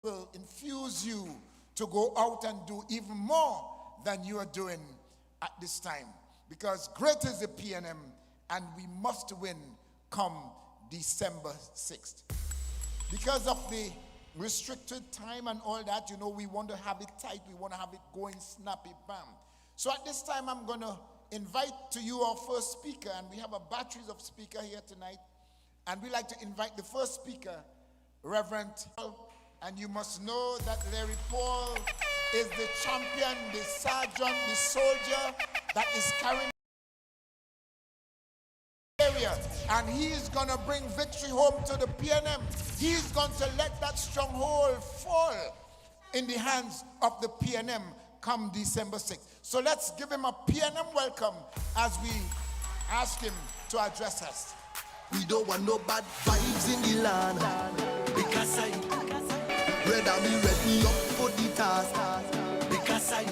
will infuse you to go out and do even more than you are doing at this time. Because great is the PNM, and we must win come December 6th. Because of the restricted time and all that, we want to have it tight. We want to have it going snappy, bam. So at this time, I'm going to invite to you our first speaker, and we have a battery of speakers here tonight. And we like to invite the first speaker, Reverend. And you must know that Larry Paul is the champion, the sergeant, the soldier that is carrying the area. And he is going to bring victory home to the PNM. He is going to let that stronghold fall in the hands of the PNM come December 6th. So let's give him a PNM welcome as we ask him to address us. We don't want no bad vibes in the land. Because I rather be ready up for the task. Because I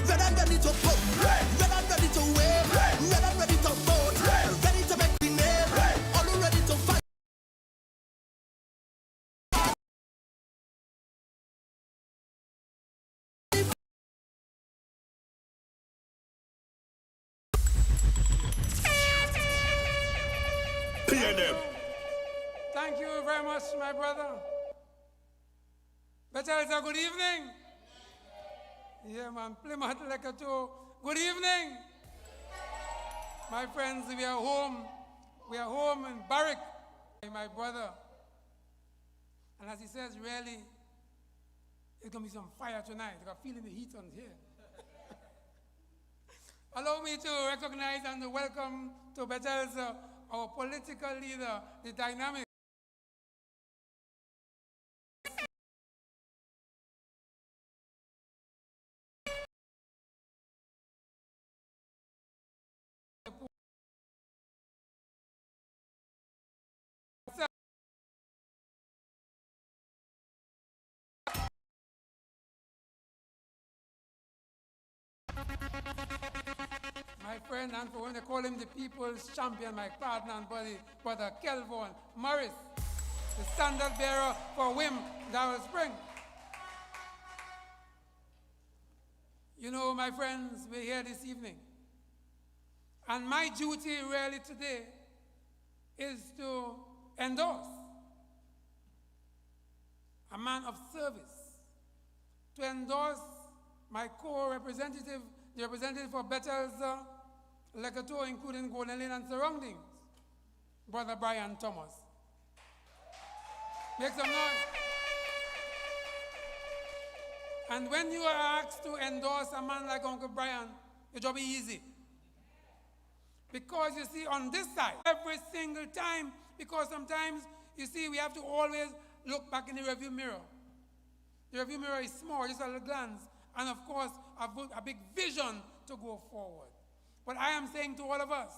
rather ready to pump, rather ready to wave, rather ready to vote, ready to make the name, all ready to fight. PNM. Thank you very much, my brother. Bethesda, good evening. Yeah, man, Plymouth Coteaux, good evening. My friends, we are home. We are home in Barrack, my brother. And as he says, really, it's going to be some fire tonight. I'm feeling the heat on here. Allow me to recognize and to welcome to Bethesda our political leader, the dynamic. My friend, and for when they call him the people's champion, my partner and buddy, brother Kelvin Morris, the standard bearer for WIM Darrell Spring. My friends, we're here this evening. And my duty really today is to endorse a man of service, to endorse my co-representative, the representative for Bethesda, Coteaux, including Golden Lane and surroundings, Brother Brian Thomas. Make some noise. And when you are asked to endorse a man like Uncle Brian, it will be easy. Because you see, on this side, every single time, because sometimes, you see, we have to always look back in the review mirror. The review mirror is small, just a little glance, and of course, a big vision to go forward. But I am saying to all of us,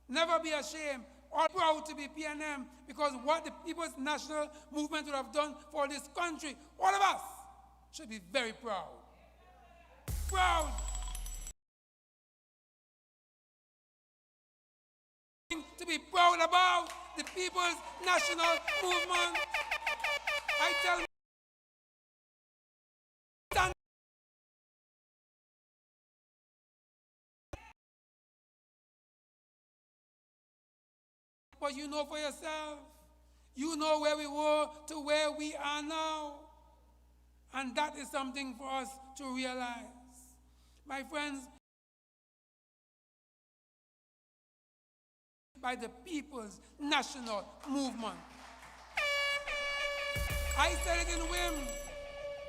never be ashamed or proud to be PNM, because what the People's National Movement would have done for this country, all of us should be very proud. Proud. To be proud about the People's National Movement. I tell but you know for yourself, you know where we were to where we are now. And that is something for us to realize. My friends, by the People's National Movement. I said it in WIM,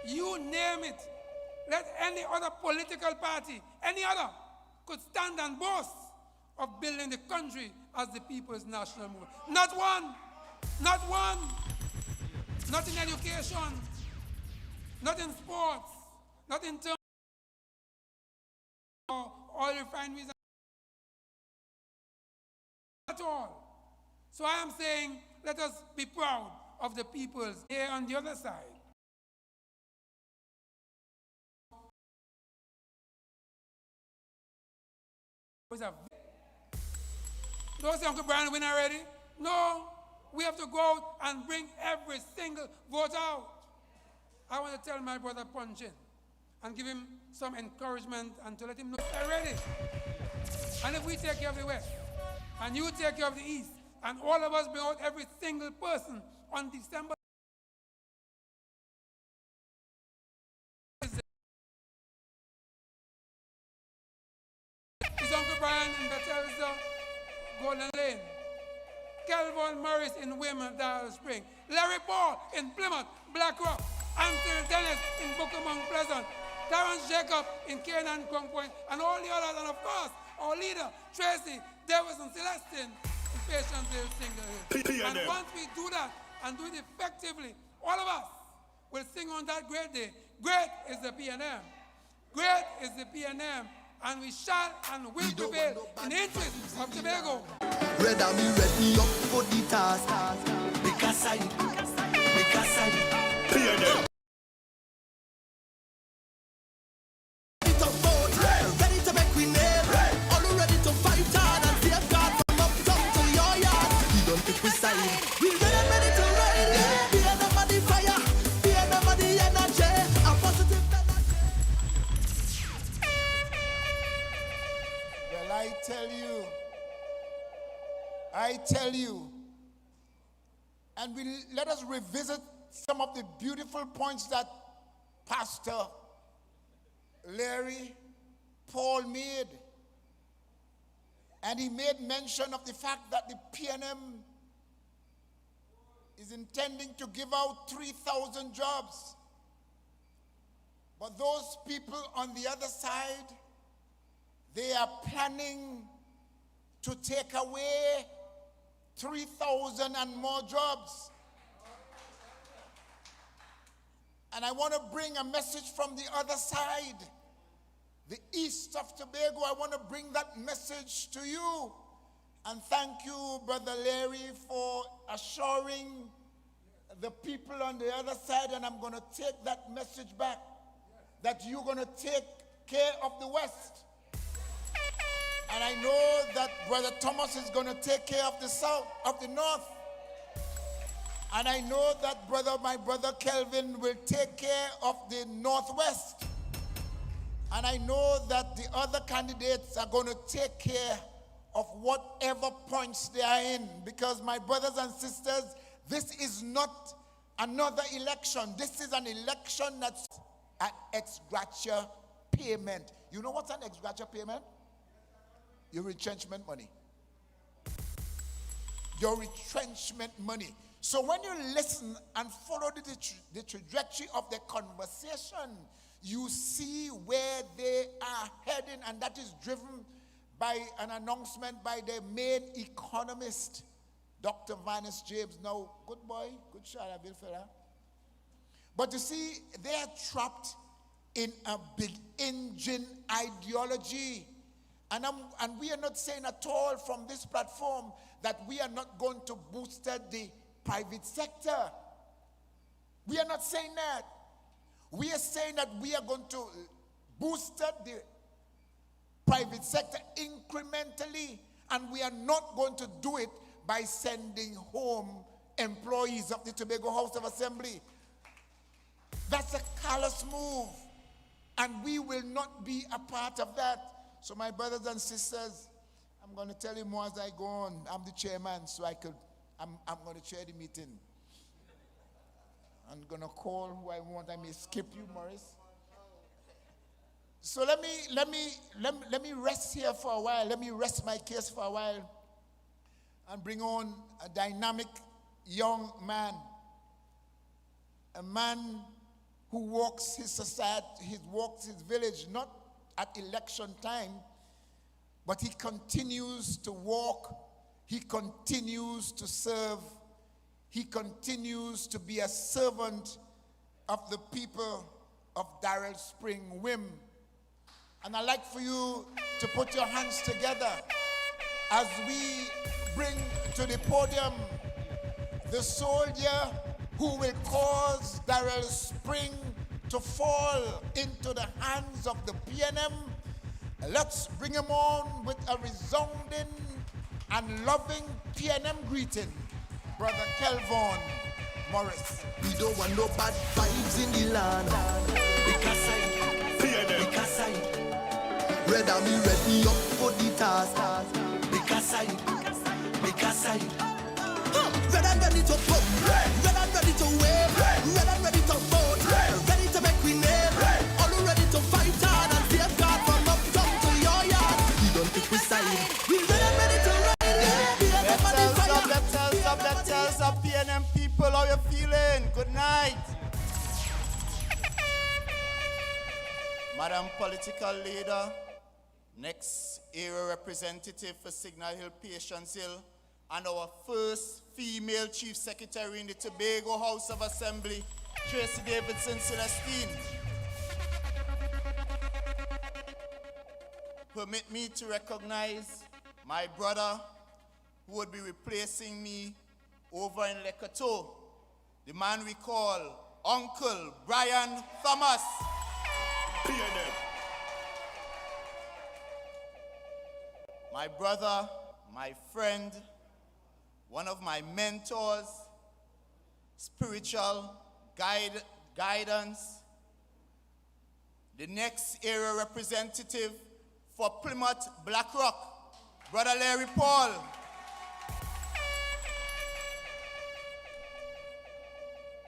you name it. Let any other political party, any other, could stand and boast of building the country as the People's National Movement. Not one, not one, not in education, not in sports, not in terms of oil refineries, at all. So I am saying, let us be proud of the peoples here on the other side. Don't say Uncle Brian win already. No, We have to go out and bring every single vote out. I want to tell my brother Punchin and give him some encouragement and to let him know they're ready. And if we take care of the West, and you take care of the East, and all of us bring out every single person on December is Uncle Brian in Bethesda, Golden Lane. Kelvin Morris in Weymouth, Dial Spring. Larry Paul in Plymouth, Black Rock. Anthony Dennis in Buckamong Pleasant. Terrence Jacob in Canaan, Crown Point, and all the others, and of course, our leader, Tracy, Davis, and Celestine in Patientville, Single Hill. And once we do that and do it effectively, all of us will sing on that great day. Great is the PNM. Great is the PNM. And we shall and will prevail in the interest of Tobago. Rather me ready up for the task. Because I PNM. Ready to make we name. All ready to fight hard and save God from uptown to your yard. We don't pick we side. We ready to ride. Be another the fire. Be another the energy. A positive energy. Well, I tell you, and let us revisit some of the beautiful points that Pastor Larry Paul made. And he made mention of the fact that the PNM is intending to give out 3,000 jobs. But those people on the other side, they are planning to take away 3,000 and more jobs. And I want to bring a message from the other side, the east of Tobago. I want to bring that message to you. And thank you, Brother Larry, for assuring the people on the other side, and I'm going to take that message back, that you're going to take care of the West. And I know that Brother Thomas is going to take care of the South, of the North. And I know that my brother Kelvin will take care of the Northwest. And I know that the other candidates are going to take care of whatever points they are in. Because my brothers and sisters, this is not another election. This is an election that's an ex gratia payment. You know what's an ex gratia payment? Your retrenchment money. Your retrenchment money. So when you listen and follow the trajectory of the conversation, you see where they are heading, and that is driven by an announcement by the main economist, Dr. Vaness James. Now, good boy, good shot, Bill fella. But you see, they are trapped in a big engine ideology. And we are not saying at all from this platform that we are not going to boost the private sector. We are not saying that. We are saying that we are going to boost the private sector incrementally, and we are not going to do it by sending home employees of the Tobago House of Assembly. That's a callous move, and we will not be a part of that. So my brothers and sisters, I'm going to tell you more as I go on. I'm the chairman, so I'm going to chair the meeting. I'm going to call who I want. I may skip you, Morris. So let me rest here for a while. Let me rest my case for a while and bring on a dynamic young man. A man who walks his society, walks his village, not at election time, but he continues to walk, he continues to serve, he continues to be a servant of the people of Darrell Spring, Wim. And I'd like for you to put your hands together as we bring to the podium the soldier who will cause Darrell Spring to fall into the hands of the PNM. Let's bring him on with a resounding and loving PNM greeting. Brother Kelvon Morris. We don't want no bad vibes in the land. Because I Rather me ready up for the task. Because I Red and ready to pump, red and ready to wave, red and ready to vote, ready to make we name, all ready to fight hard and safeguard from uptown to your yard. We don't pick we side, we red and ready to ride. Let's up, PNM people, how you feeling? Good night. Madam Political Leader, next area representative for Signal Hill, Patience Hill, and our first female Chief Secretary in the Tobago House of Assembly, Tracy Davidson Celestine. Permit me to recognize my brother who would be replacing me over in Le Coteaux, the man we call Uncle Brian Thomas. PNM. My brother, my friend, one of my mentors, spiritual guidance, the next area representative for Plymouth Black Rock, Brother Larry Paul.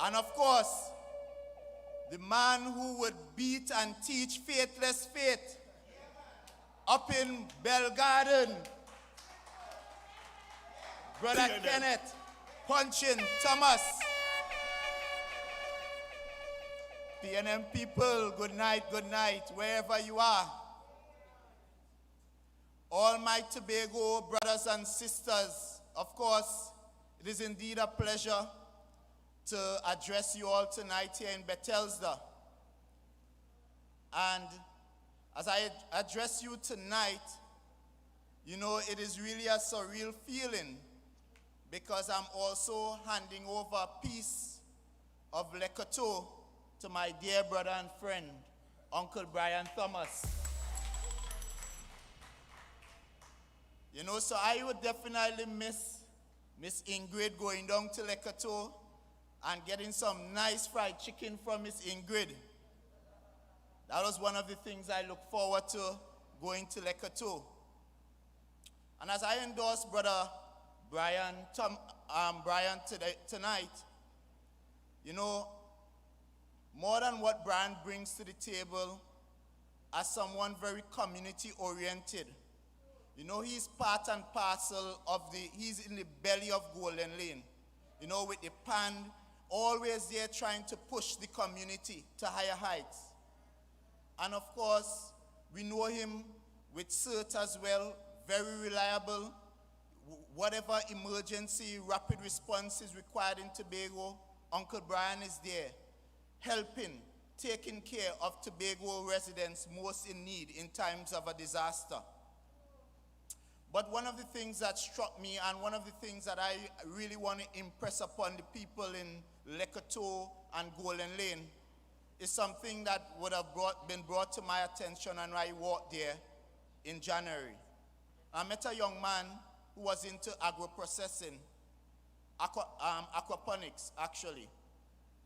And of course, the man who would beat and teach faithless faith up in Bell Garden, Brother Kenneth Punchin Thomas. PNM people, good night, wherever you are. All my Tobago brothers and sisters, of course, it is indeed a pleasure to address you all tonight here in Bethesda. And as I address you tonight, you know, it is really a surreal feeling because I'm also handing over a piece of Le Coteaux to my dear brother and friend, Uncle Brian Thomas. You know, so I would definitely miss Miss Ingrid going down to Le Coteaux and getting some nice fried chicken from Miss Ingrid. That was one of the things I look forward to, going to Le Coteaux. And as I endorse Brother Brian tonight, you know, more than what Brian brings to the table, as someone very community-oriented, you know, he's part and parcel of he's in the belly of Golden Lane, you know, with the pan, always there trying to push the community to higher heights. And of course, we know him with CERT as well, very reliable. Whatever emergency, rapid response is required in Tobago, Uncle Brian is there, helping, taking care of Tobago residents most in need in times of a disaster. But one of the things that struck me, and one of the things that I really want to impress upon the people in Le Coteaux and Golden Lane, is something that would have been brought to my attention when I walked there in January. I met a young man who was into agro-processing, aquaponics actually.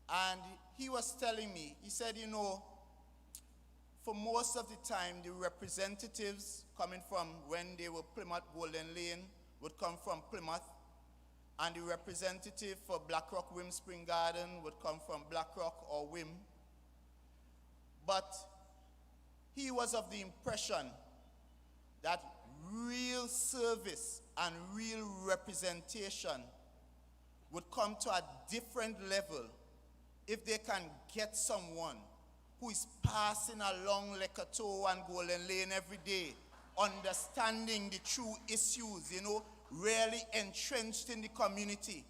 And he was telling me, he said, you know, for most of the time, the representatives coming from when they were Plymouth Golden Lane would come from Plymouth, and the representative for Black Rock Wim Spring Garden would come from Black Rock or Wim. But he was of the impression that real service and real representation would come to a different level if they can get someone who is passing along Le Coteaux and Golden Lane every day, understanding the true issues, you know, really entrenched in the community,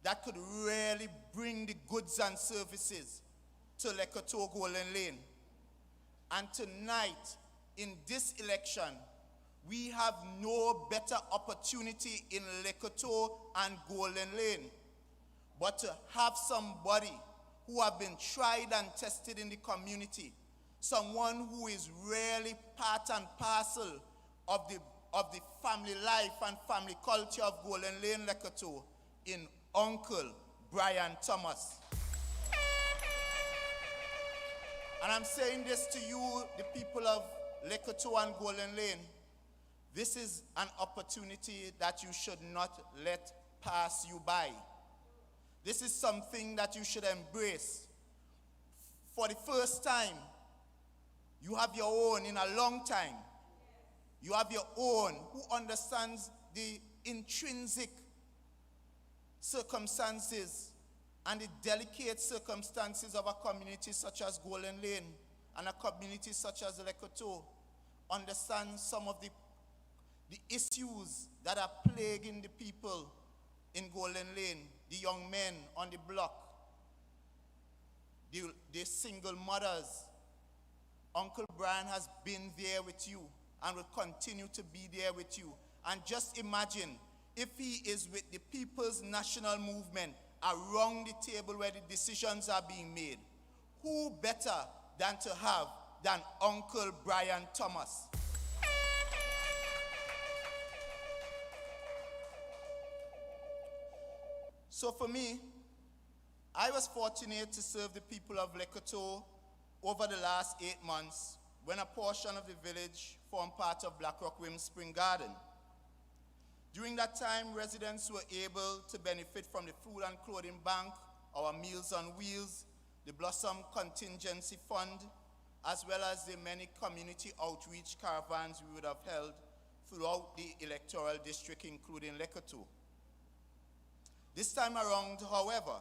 that could really bring the goods and services to Le Coteaux, Golden Lane. And tonight, in this election, we have no better opportunity in Le Coteaux and Golden Lane but to have somebody who have been tried and tested in the community, someone who is really part and parcel of the family life and family culture of Golden Lane, Le Coteaux, in Uncle Brian Thomas. And I'm saying this to you, the people of Coteaux and Golden Lane. This is an opportunity that you should not let pass you by. This is something that you should embrace. For the first time, you have your own in a long time. You have your own who understands the intrinsic circumstances and the delicate circumstances of a community such as Golden Lane and a community such as Coteaux, understand some of the issues that are plaguing the people in Golden Lane, the young men on the block, the single mothers. Uncle Brian has been there with you and will continue to be there with you. And just imagine if he is with the People's National Movement around the table where the decisions are being made. Who better than Uncle Brian Thomas? So for me, I was fortunate to serve the people of Coteaux over the last 8 months when a portion of the village formed part of Black Rock Women's Spring Garden. During that time, residents were able to benefit from the Food and Clothing Bank, our Meals on Wheels, the Blossom Contingency Fund, as well as the many community outreach caravans we would have held throughout the electoral district, including Coteaux. This time around, however,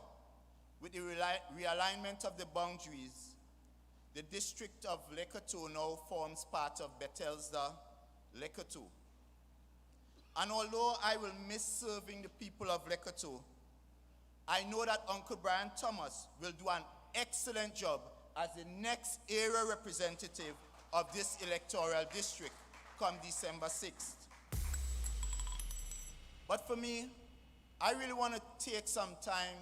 with the realignment of the boundaries, the district of Coteaux now forms part of Bethesda, Coteaux. And although I will miss serving the people of Coteaux, I know that Uncle Brian Thomas will do an excellent job as the next area representative of this electoral district come December 6th. But for me, I really want to take some time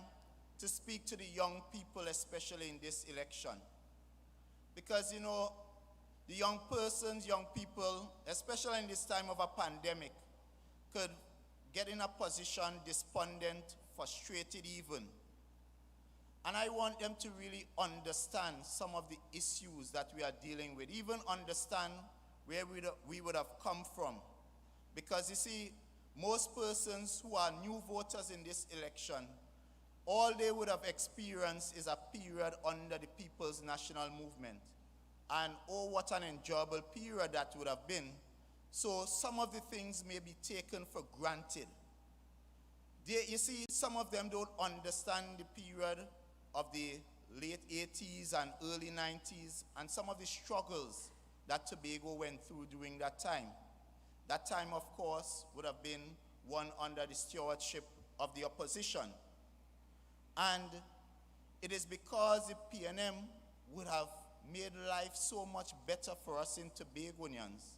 to speak to the young people, especially in this election. Because, you know, the young persons, young people, especially in this time of a pandemic, could get in a position despondent, frustrated even. And I want them to really understand some of the issues that we are dealing with, even understand where we would have come from. Because you see, most persons who are new voters in this election, all they would have experienced is a period under the People's National Movement. And oh, what an enjoyable period that would have been. So some of the things may be taken for granted. You see, some of them don't understand the period of the late 80s and early 90s and some of the struggles that Tobago went through during that time. That time, of course, would have been one under the stewardship of the opposition. And it is because the PNM would have made life so much better for us in Tobagonians.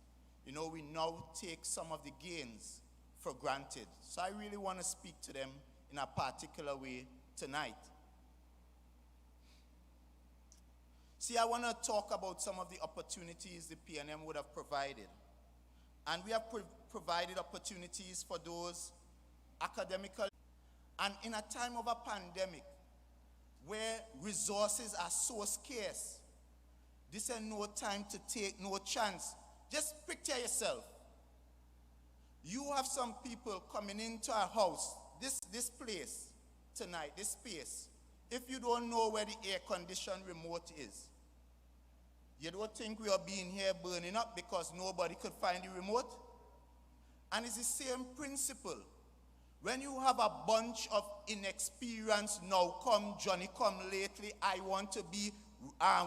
You know, we now take some of the gains for granted. So I really want to speak to them in a particular way tonight. See, I want to talk about some of the opportunities the PNM would have provided. And we have provided opportunities for those academical. And in a time of a pandemic, where resources are so scarce, this is no time to take no chance. Just picture yourself. You have some people coming into our house, this place tonight, this space. If you don't know where the air condition remote is, you don't think we are being here burning up because nobody could find the remote? And it's the same principle. When you have a bunch of inexperienced, now come Johnny come lately, I want to be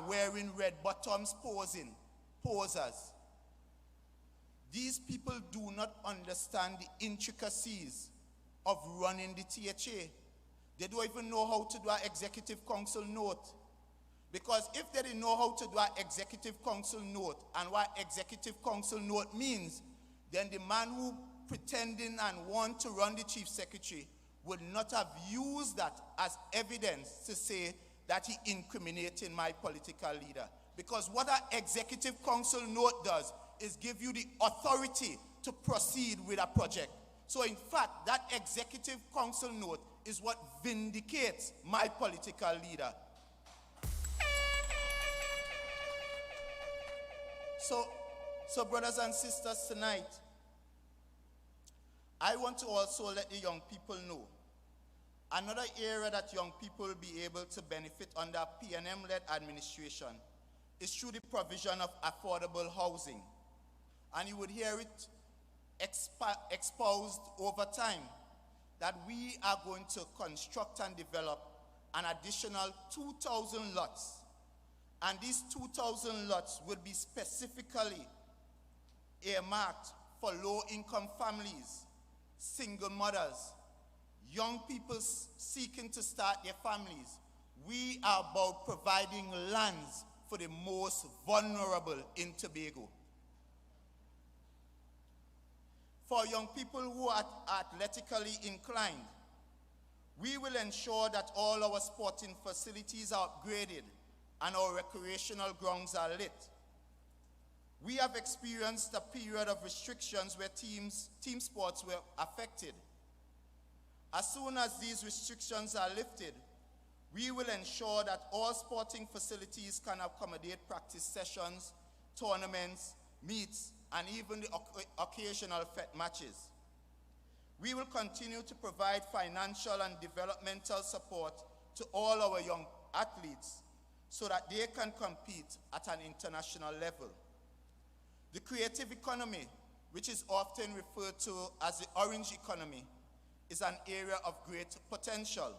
wearing red bottoms posers. These people do not understand the intricacies of running the THA. They don't even know how to do an executive council note. Because if they didn't know how to do an executive council note and what executive council note means, then the man who pretending and want to run the chief secretary would not have used that as evidence to say that he incriminating my political leader. Because what an executive council note does is give you the authority to proceed with a project. So in fact, that executive council note is what vindicates my political leader. So brothers and sisters, tonight, I want to also let the young people know another area that young people will be able to benefit under PNM-led administration is through the provision of affordable housing. And you would hear it exposed over time that we are going to construct and develop an additional 2,000 lots. And these 2,000 lots will be specifically earmarked for low-income families, single mothers, young people seeking to start their families. We are about providing lands for the most vulnerable in Tobago. For young people who are athletically inclined, we will ensure that all our sporting facilities are upgraded and our recreational grounds are lit. We have experienced a period of restrictions where team sports were affected. As soon as these restrictions are lifted, we will ensure that all sporting facilities can accommodate practice sessions, tournaments, meets, and even the occasional fet matches. We will continue to provide financial and developmental support to all our young athletes so that they can compete at an international level. The creative economy, which is often referred to as the orange economy, is an area of great potential,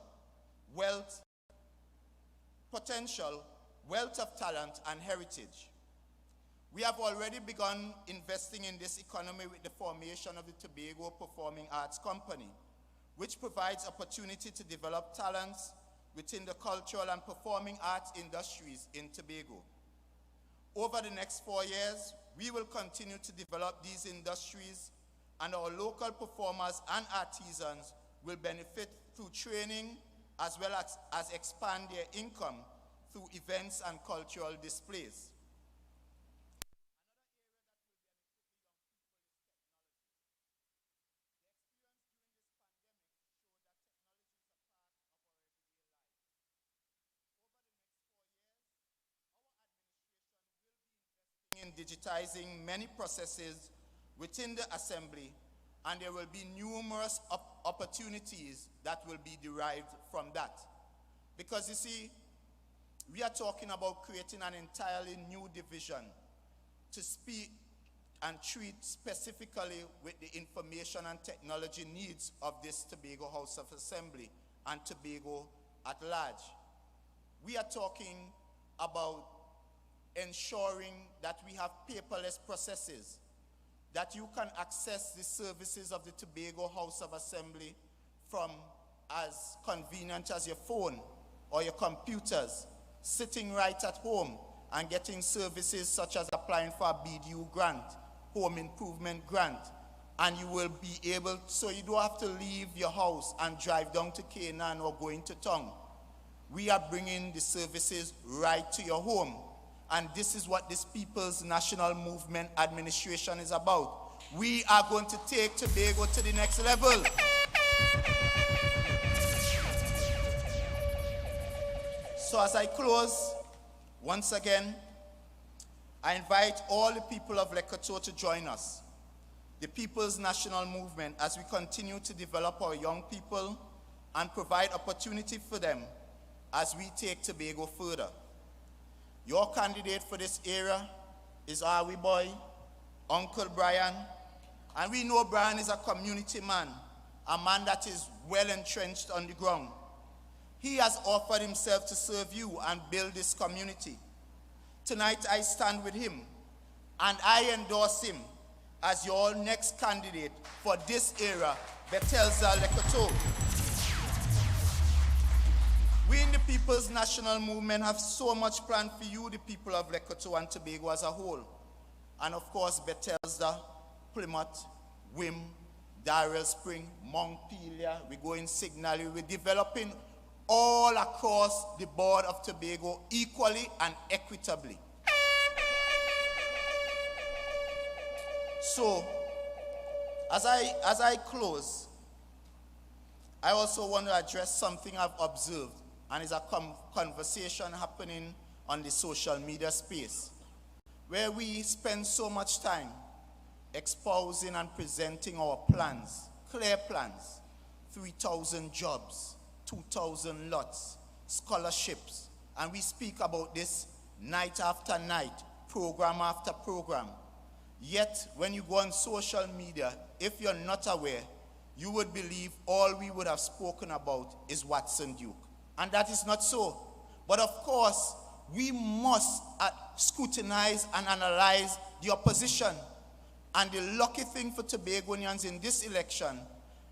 wealth of talent and heritage. We have already begun investing in this economy with the formation of the Tobago Performing Arts Company, which provides opportunity to develop talents within the cultural and performing arts industries in Tobago. Over the next 4 years, we will continue to develop these industries, and our local performers and artisans will benefit through training as well as expand their income through events and cultural displays. In digitizing many processes within the assembly, and there will be numerous opportunities that will be derived from that. Because you see, we are talking about creating an entirely new division to speak and treat specifically with the information and technology needs of this Tobago House of Assembly and Tobago at large. We are talking about ensuring that we have paperless processes, that you can access the services of the Tobago House of Assembly from as convenient as your phone or your computers, sitting right at home and getting services such as applying for a BDU grant, home improvement grant, and you will be able, so you don't have to leave your house and drive down to Canaan or go into town. We are bringing the services right to your home. And this is what this People's National Movement Administration is about. We are going to take Tobago to the next level. So as I close, once again, I invite all the people of Coteaux to join us, the People's National Movement, as we continue to develop our young people and provide opportunity for them as we take Tobago further. Your candidate for this area is our wee boy, Uncle Brian. And we know Brian is a community man, a man that is well entrenched on the ground. He has offered himself to serve you and build this community. Tonight I stand with him, and I endorse him as your next candidate for this area, Bethesda, Coteaux. We in the People's National Movement have so much planned for you, the people of Coteaux and Tobago as a whole. And of course, Bethesda, Plymouth, Wim, Darrell Spring, Montpelier, we're going Signally, we're developing all across the board of Tobago equally and equitably. So, As I close, I also want to address something I've observed, and it's a conversation happening on the social media space, where we spend so much time exposing and presenting our plans, clear plans, 3,000 jobs, 2,000 lots, scholarships, and we speak about this night after night, program after program. Yet, when you go on social media, if you're not aware, you would believe all we would have spoken about is Watson Duke. And that is not so. But of course, we must scrutinize and analyze the opposition. And the lucky thing for Tobagonians in this election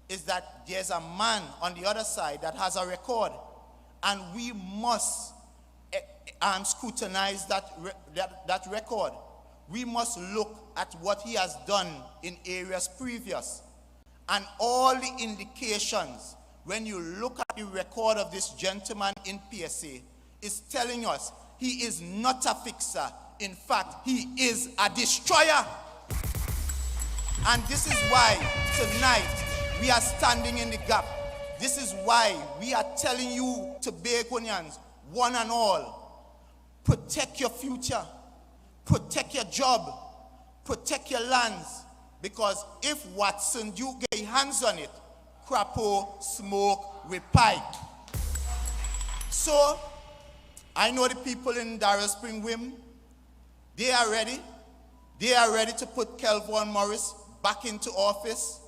is that there's a man on the other side that has a record. And we must scrutinize that record. We must look at what he has done in areas previous. And all the indications, when you look at the record of this gentleman in PSA, is telling us he is not a fixer. In fact, he is a destroyer. And this is why tonight we are standing in the gap. This is why we are telling you, Tobagonians, one and all, protect your future, protect your job, protect your lands, because if Watson Duke get hands on it, crapo smoke with pipe. So, I know the people in Darrell Spring Wim, they are ready. They are ready to put Kelvon Morris back into office.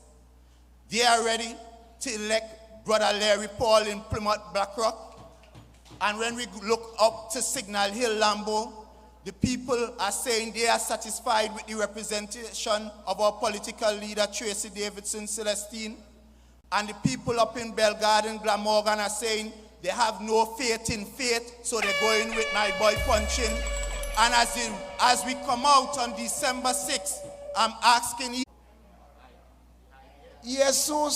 They are ready to elect Brother Larry Paul in Plymouth Blackrock. And when we look up to Signal Hill Lambo, the people are saying they are satisfied with the representation of our political leader, Tracy Davidson Celestine. And the people up in Belgarden, Glamorgan are saying they have no faith in faith, so they're going with my boy Punchin. And as we come out on December 6th, I'm asking you. Yes, so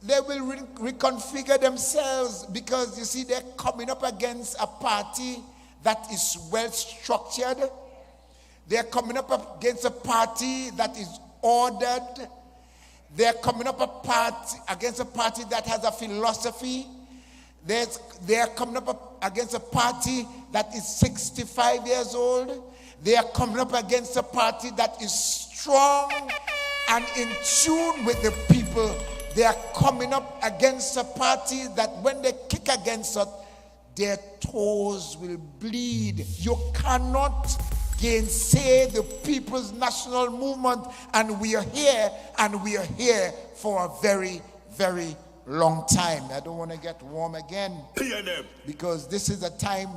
they will reconfigure themselves, because you see they're coming up against a party that is well structured. They're coming up against a party that is ordered. They're coming up against a party that has a philosophy. They're coming up against a party that is 65 years old. They are coming up against a party that is strong and in tune with the people. They are coming up against a party that when they kick against us, their toes will bleed. You cannot gainsay the People's National Movement, and we are here for a very, very long time. I don't want to get warm again, PNM, because this is a time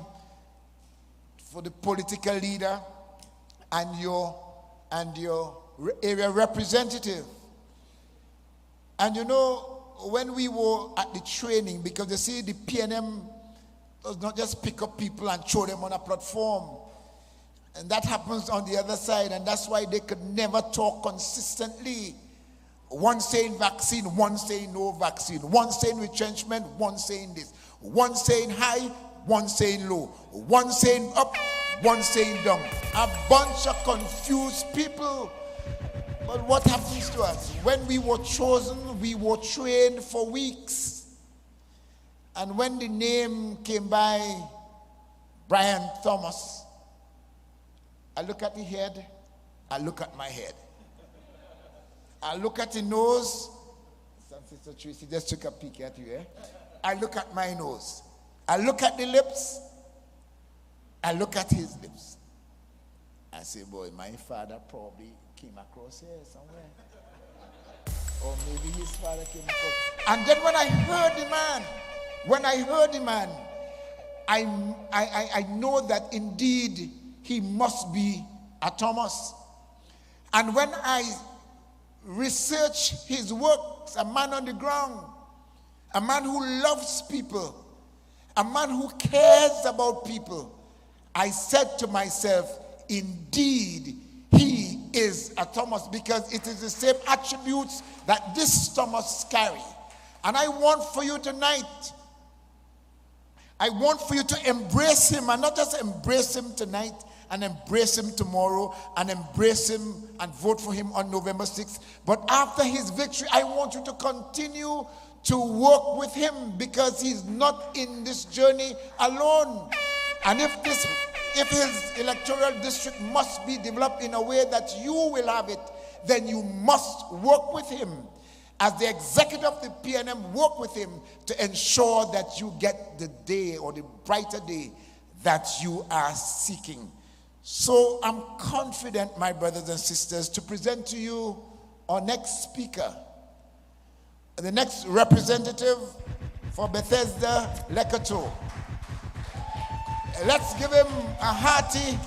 for the political leader and your area representative. And you know, when we were at the training, because you see the PNM does not just pick up people and throw them on a platform. And that happens on the other side, and that's why they could never talk consistently. One saying vaccine, one saying no vaccine, one saying retrenchment, one saying this, one saying high, one saying low, one saying up, one saying down. A bunch of confused people. But what happens to us? When we were chosen, we were trained for weeks. And when the name came by, Brian Thomas, I look at the head, I look at my head. I look at the nose. Sister Tracy just took a peek at you, eh? I look at my nose. I look at the lips. I look at his lips. I say, boy, my father probably came across here somewhere. Or maybe his father came across. And then when I heard the man, I know that indeed he must be a Thomas. And when I research his works, a man on the ground, a man who loves people, a man who cares about people, I said to myself, indeed, he is a Thomas, because it is the same attributes that this Thomas carry. And I want for you tonight, I want for you to embrace him, and not just embrace him tonight and embrace him tomorrow and embrace him and vote for him on November 6th. But after his victory, I want you to continue to work with him, because he's not in this journey alone. And if his electoral district must be developed in a way that you will have it, then you must work with him. As the executive of the PNM, work with him to ensure that you get the day or the brighter day that you are seeking. So I'm confident, my brothers and sisters, to present to you our next speaker, the next representative for Bethesda, Coteaux. Let's give him a hearty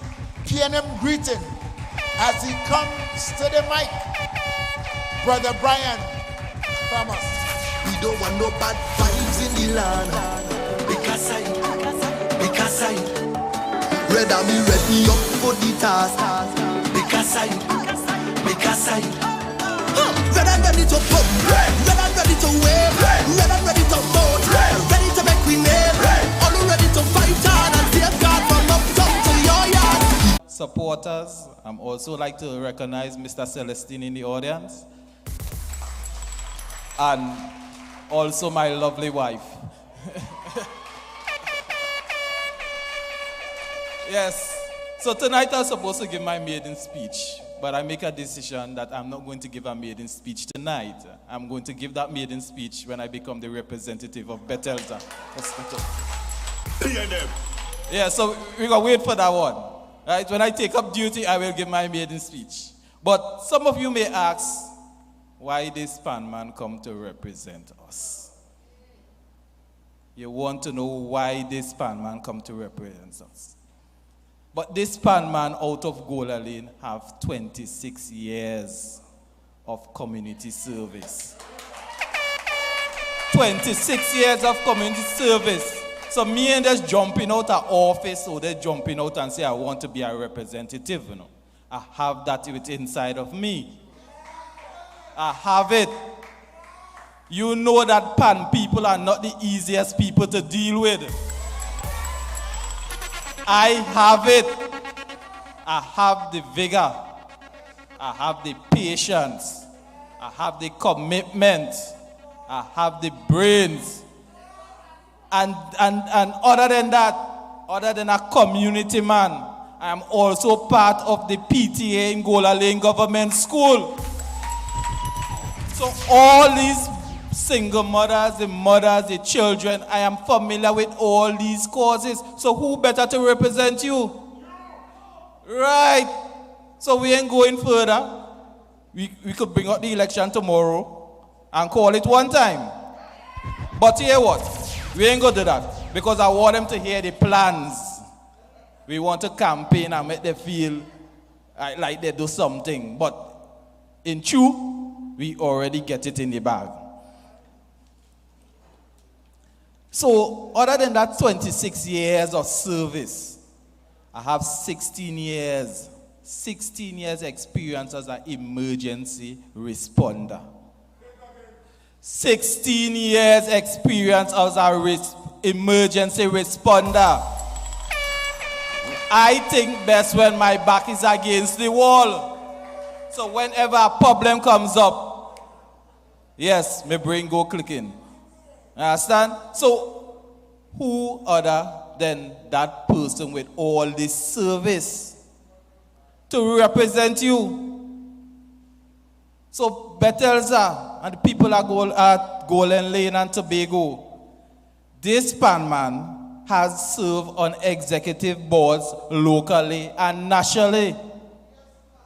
PNM greeting as he comes to the mic. Brother Brian Thomas. We don't want no bad vibes in the land. Because I ready up for the task. Because I ready to pump, ready to wave, ready to vote, ready to make we name, all ready to fight hard and save God from uptown to your yard. Supporters, I'm also like to recognize Mr. Celestine in the audience, and also my lovely wife. Yes, so tonight I was supposed to give my maiden speech, but I make a decision that I'm not going to give a maiden speech tonight. I'm going to give that maiden speech when I become the representative of Bethesda. PNM. Yeah, so we're going to wait for that one. Right? When I take up duty, I will give my maiden speech. But some of you may ask, why this pan man come to represent us? You want to know why this pan man come to represent us. But this pan man out of Gola Lane have 26 years of community service. 26 years of community service. So me and just jumping out of office, or they're jumping out and say, I want to be a representative, you know. I have that inside of me. I have it. You know that pan people are not the easiest people to deal with. I have it. I have the vigor. I have the patience. I have the commitment. I have the brains. And other than that, other than a community man, I am also part of the PTA in Gola Lane Government School. So all these single mothers, the children, I am familiar with all these causes. So who better to represent you? Right. So we ain't going further. We could bring out the election tomorrow and call it one time. But hear what? We ain't going to do that, because I want them to hear the plans. We want to campaign and make them feel like they do something. But in truth, we already get it in the bag. So, other than that 26 years of service, I have 16 years experience as an emergency responder. 16 years experience as an emergency responder. I think best when my back is against the wall. So whenever a problem comes up, yes, my brain go clicking. Understand? So who other than that person with all this service to represent you? So Bethesda and the people at Golden Lane and Tobago, this pan man has served on executive boards locally and nationally.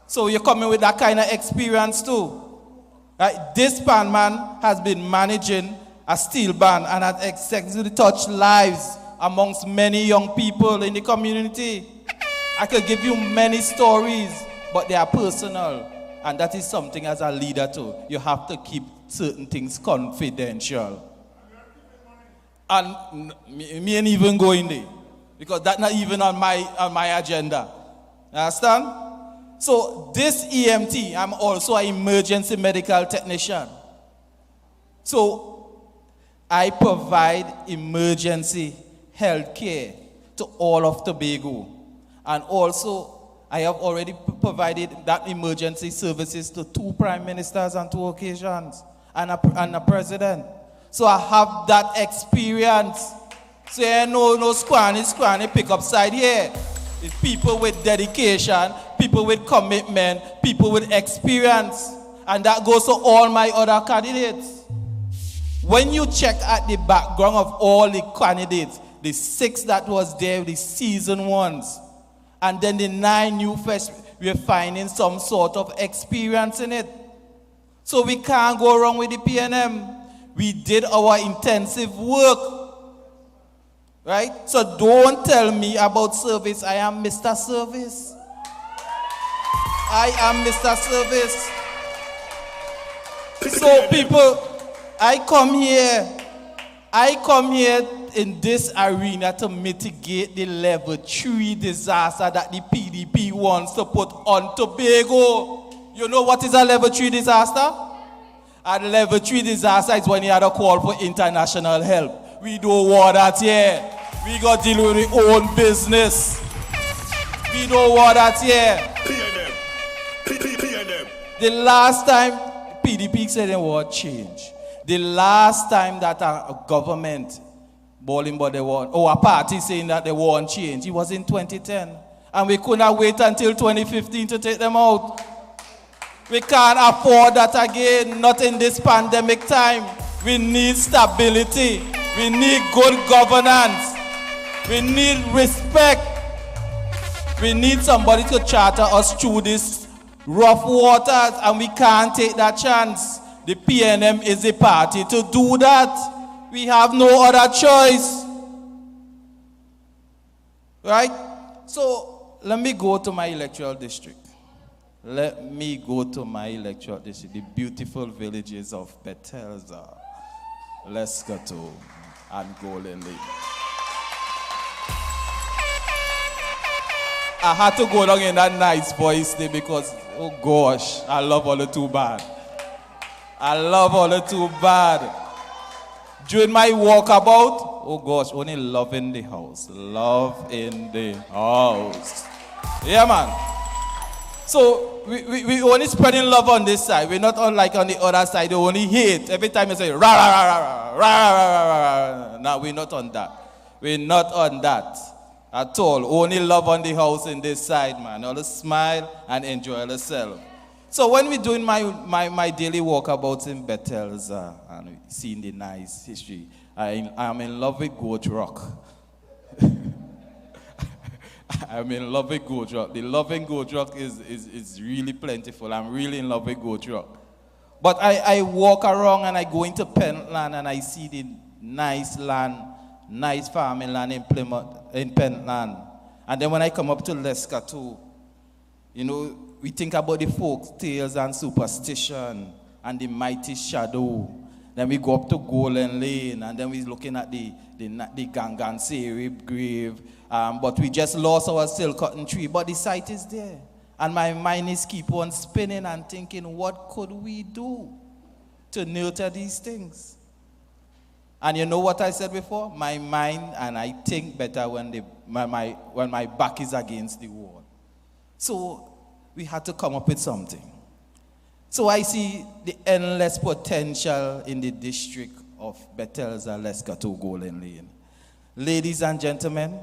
So you're coming with that kind of experience too. Right? This pan man has been managing a steel band and has exactly touched lives amongst many young people in the community. I could give you many stories, but they are personal. And that is something as a leader too. You have to keep certain things confidential. And me ain't even going there, because that's not even on my agenda. Understand? So this EMT, I'm also an emergency medical technician. So I provide emergency health care to all of Tobago. And also I have already provided that emergency services to 2 prime ministers on 2 occasions and a president. So I have that experience. So no scrawny pick up side here. It's people with dedication, people with commitment, people with experience. And that goes to all my other candidates. When you check at the background of all the candidates, the 6 that was there, the seasoned ones, and then the 9 new fresh, we're finding some sort of experience in it. So we can't go wrong with the PNM. We did our intensive work. Right? So don't tell me about service. I am Mr. Service. I am Mr. Service. So people, I come here in this arena to mitigate the level 3 disaster that the PDP wants to put on Tobago. You know what is a level 3 disaster? A level 3 disaster is when you had a call for international help. We don't want that here. We got to deal with our own business. We don't want that here. PNM. The last time PDP said they want change. The last time that a government balling but they want, or a party saying that they want change, it was in 2010. And we couldn't wait until 2015 to take them out. We can't afford that again, not in this pandemic time. We need stability. We need good governance. We need respect. We need somebody to charter us through these rough waters, and we can't take that chance. The PNM is the party to do that. We have no other choice. Right? So, let me go to my electoral district. Let me go to my electoral district, the beautiful villages of Bethesda, Coteaux, and Golden Lake. I had to go down in that nice voice there because, oh gosh, I love all the too bad. I love all the too bad. During my walkabout, oh gosh, only love in the house. Love in the house. Yeah, man. So, we only spreading love on this side. We're not unlike on the other side. We only hate. Every time you say, rah, rah, rah, rah, rah, rah, rah, rah. No, we're not on that. We're not on that at all. Only love on the house in this side, man. All smile and enjoy yourself. So when we're doing my daily walkabouts in Bethesda and seeing the nice history, I'm in love with Goat Rock. I'm in love with Goat Rock. The love in Goat Rock is really plentiful. I'm really in love with Goat Rock. But I walk around and I go into Pentland and I see the nice land, nice farming land in Pentland. And then when I come up to Coteaux, you know, we think about the folk tales and superstition and the mighty shadow. Then we go up to Golden Lane and then we're looking at the Gangan grave. But we just lost our silk cotton tree. But the site is there. And my mind is keep on spinning and thinking, what could we do to nurture these things? And you know what I said before? My mind and I think better when my back is against the wall. So we had to come up with something. So I see the endless potential in the district of Bethesda, Coteaux, Golden Lane. Ladies and gentlemen,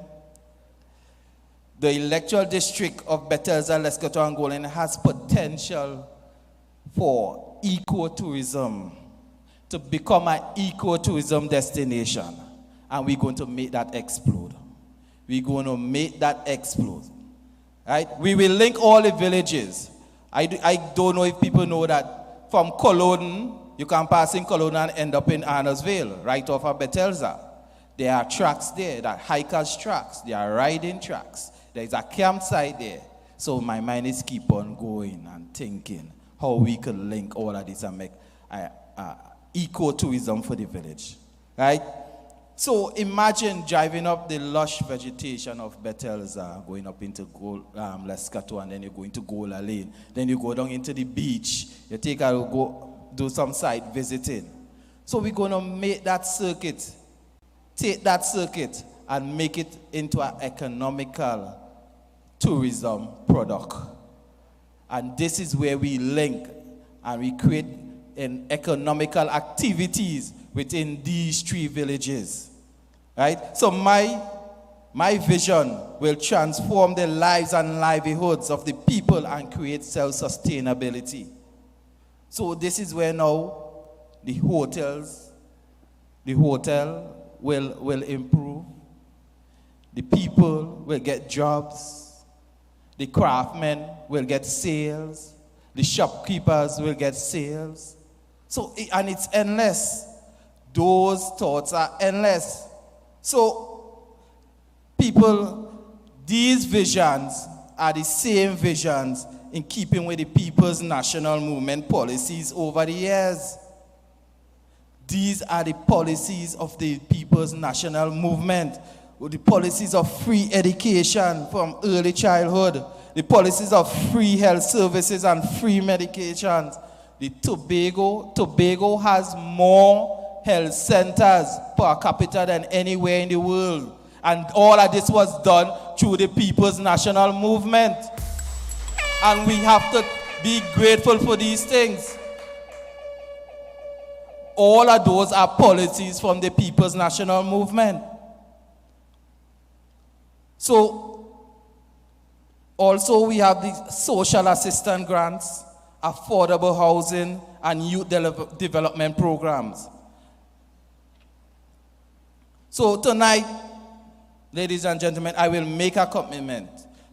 the electoral district of Bethesda, Coteaux, and Golden Lane has potential for ecotourism, to become an ecotourism destination. And we're going to make that explode. We're going to make that explode. Right? We will link all the villages. I don't know if people know that from Cologne, you can pass in Cologne and end up in Arnersville, right off of Bethesda. There are tracks there, that hikers tracks, there are riding tracks. There is a campsite there. So my mind is keep on going and thinking how we could link all of this and make ecotourism for the village. Right? So imagine driving up the lush vegetation of Bethesda, going up into Coteaux, and then you're going to Golden Lane. Then you go down into the beach. You go do some site visiting. So we're going to make that circuit, take that circuit and make it into an economical tourism product. And this is where we link and we create economical activities within these 3 villages. Right? So my vision will transform the lives and livelihoods of the people and create self-sustainability. So this is where now the hotel will improve. The people will get jobs. The craftsmen will get sales. The shopkeepers will get sales. So, and it's endless. Those thoughts are endless. So, people, these visions are the same visions in keeping with the People's National Movement policies over the years. These are the policies of the People's National Movement, with the policies of free education from early childhood, the policies of free health services and free medications. The Tobago has more health centers per capita than anywhere in the world. And all of this was done through the People's National Movement. And we have to be grateful for these things. All of those are policies from the People's National Movement. So, also we have the social assistance grants, affordable housing, and youth development programs. So tonight, ladies and gentlemen, I will make a commitment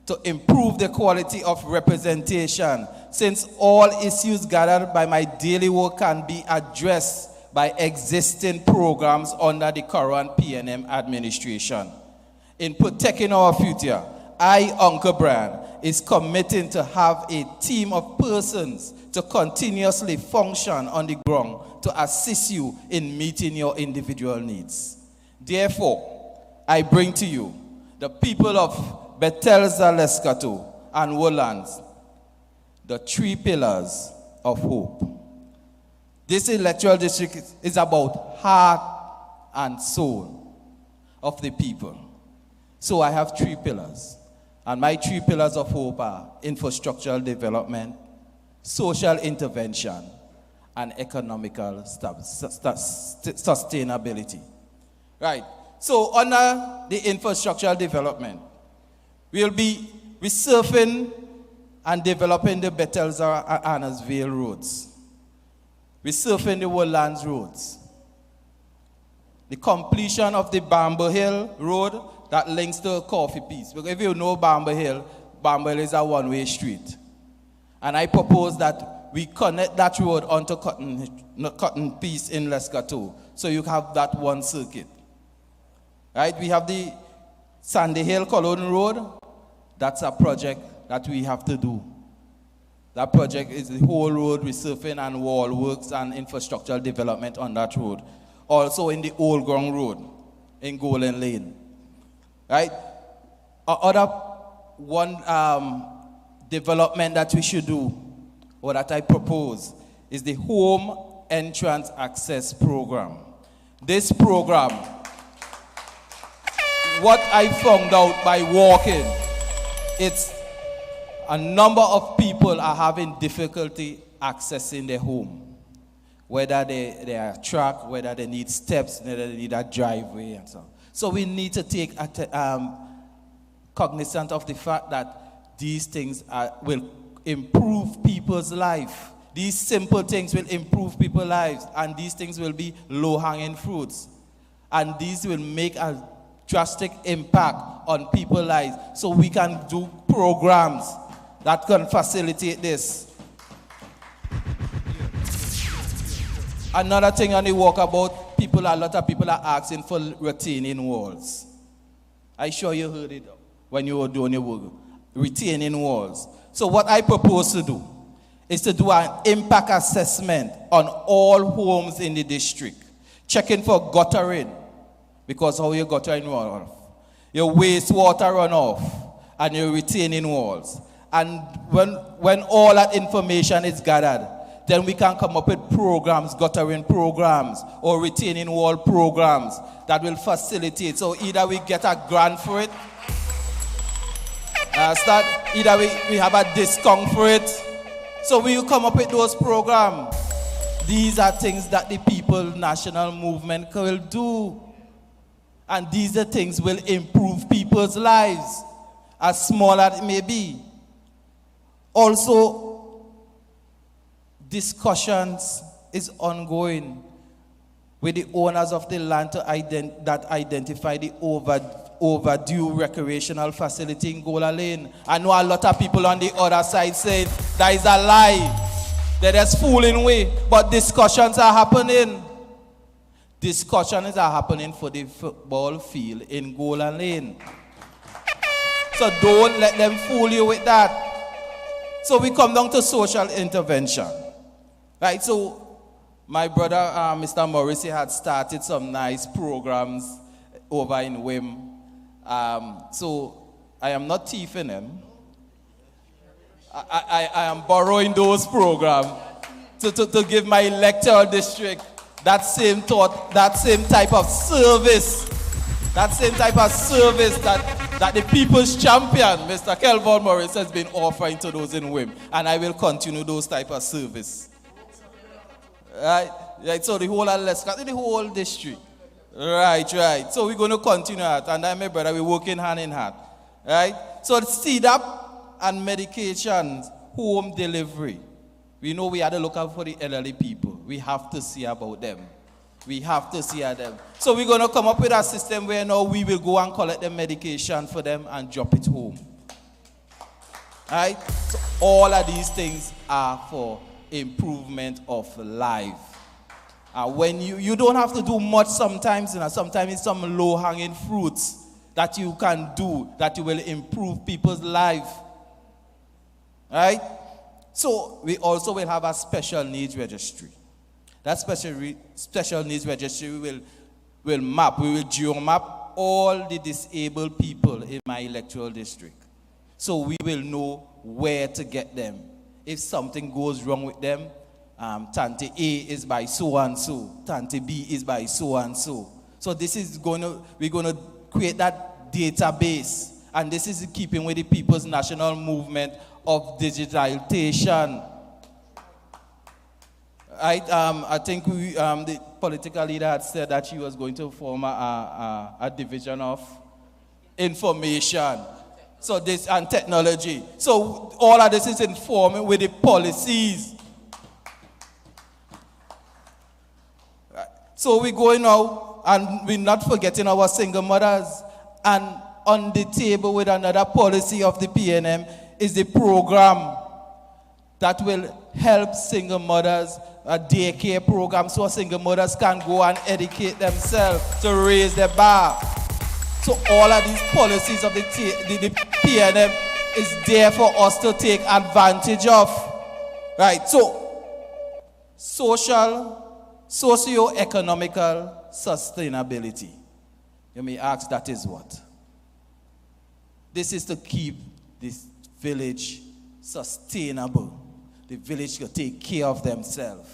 to improve the quality of representation, since all issues gathered by my daily work can be addressed by existing programs under the current PNM administration. In protecting our future, I, Uncle Brian, is committing to have a team of persons to continuously function on the ground to assist you in meeting your individual needs. Therefore, I bring to you the people of Bethesda, Coteaux, and Woodlands, the 3 pillars of hope. This electoral district is about heart and soul of the people. So I have 3 pillars. And my 3 pillars of hope are infrastructural development, social intervention, and economical sustainability. Right. So under the infrastructural development, we'll be resurfacing and developing the Bethesda and Annesville roads. Resurfacing the Woodlands roads. The completion of the Bamber Hill road that links to Coffee Peace. Because if you know Bamber Hill is a one-way street. And I propose that we connect that road onto Cotton Peace in Les Coteaux, so you have that one circuit. Right? We have the Sandy Hill Cologne Road. That's a project that we have to do. That project is the whole road resurfacing and wall works and infrastructural development on that road. Also in the Old Ground Road in Golden Lane. Right? Other one development that we should do, or that I propose, is the Home Entrance Access Program. This program, what I found out by walking, it's a number of people are having difficulty accessing their home. Whether they are trapped, whether they need steps, whether they need a driveway and so on. So we need to take cognizance of the fact that these things will improve people's life. These simple things will improve people's lives, and these things will be low-hanging fruits. And these will make a drastic impact on people's lives. So we can do programs that can facilitate this. Another thing on the walkabout, a lot of people are asking for retaining walls. I'm sure you heard it when you were doing your work. Retaining walls. So what I propose to do is to do an impact assessment on all homes in the district. Checking for guttering, because how your guttering run off, your wastewater run off, and your retaining walls. And when all that information is gathered, then we can come up with programs, guttering programs, or retaining wall programs that will facilitate. So either we get a grant for it, Start either we have a discomfort. So we will come up with those programs. These are things that the people national movement will do. And these are things will improve people's lives, as small as it may be. Also, discussions is ongoing with the owners of the land that identify the overdue recreational facility in Gola Lane. I know a lot of people on the other side say that is a lie. They're just fooling way. But discussions are happening. Discussions are happening for the football field in Gola Lane. So don't let them fool you with that. So we come down to social intervention. Right, so my brother, Mr. Morrissey, had started some nice programs over in WIM. So I am not thieving them. I am borrowing those programs to give my electoral district that same thought, that same type of service, that the people's champion, Mr. Kelvin Morris, has been offering to those in WIM. And I will continue those type of service. Right? So the whole Alaska, the whole district. Right. So we're going to continue that. And I, my brother, we're working hand in hand. Right? So the CDAP and medications, home delivery. We know we are the lookout for the elderly people. We have to see about them. So we're going to come up with a system where now we will go and collect the medication for them and drop it home. Right? So all of these things are for improvement of life. And when you don't have to do much sometimes, sometimes it's some low-hanging fruits that you can do that will improve people's life. Right? So we also will have a special needs registry. That special needs registry will map, we will geo-map all the disabled people in my electoral district. So we will know where to get them. If something goes wrong with them, Tante A is by so and so, Tante B is by so and so. So this is we're going to create that database, and this is in keeping with the people's national movement of digitalization. Right? I think the political leader had said that she was going to form a division of information. So this and technology. So all of this is informed with the policies. So we're going now, and we're not forgetting our single mothers. And on the table with another policy of the PNM is the program that will help single mothers, a daycare program, so single mothers can go and educate themselves to raise their bar. So all of these policies of the PNM is there for us to take advantage of. Right, so socio-economical sustainability. You may ask, that is what? This is to keep this village sustainable. The village will take care of themselves.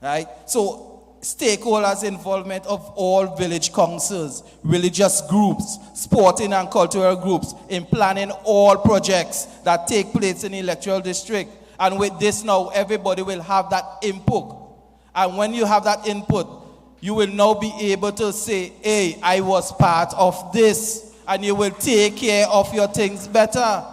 Right? So stakeholders' involvement of all village councils, religious groups, sporting and cultural groups in planning all projects that take place in the electoral district. And with this now, everybody will have that input. And when you have that input, you will now be able to say, hey, I was part of this. And you will take care of your things better.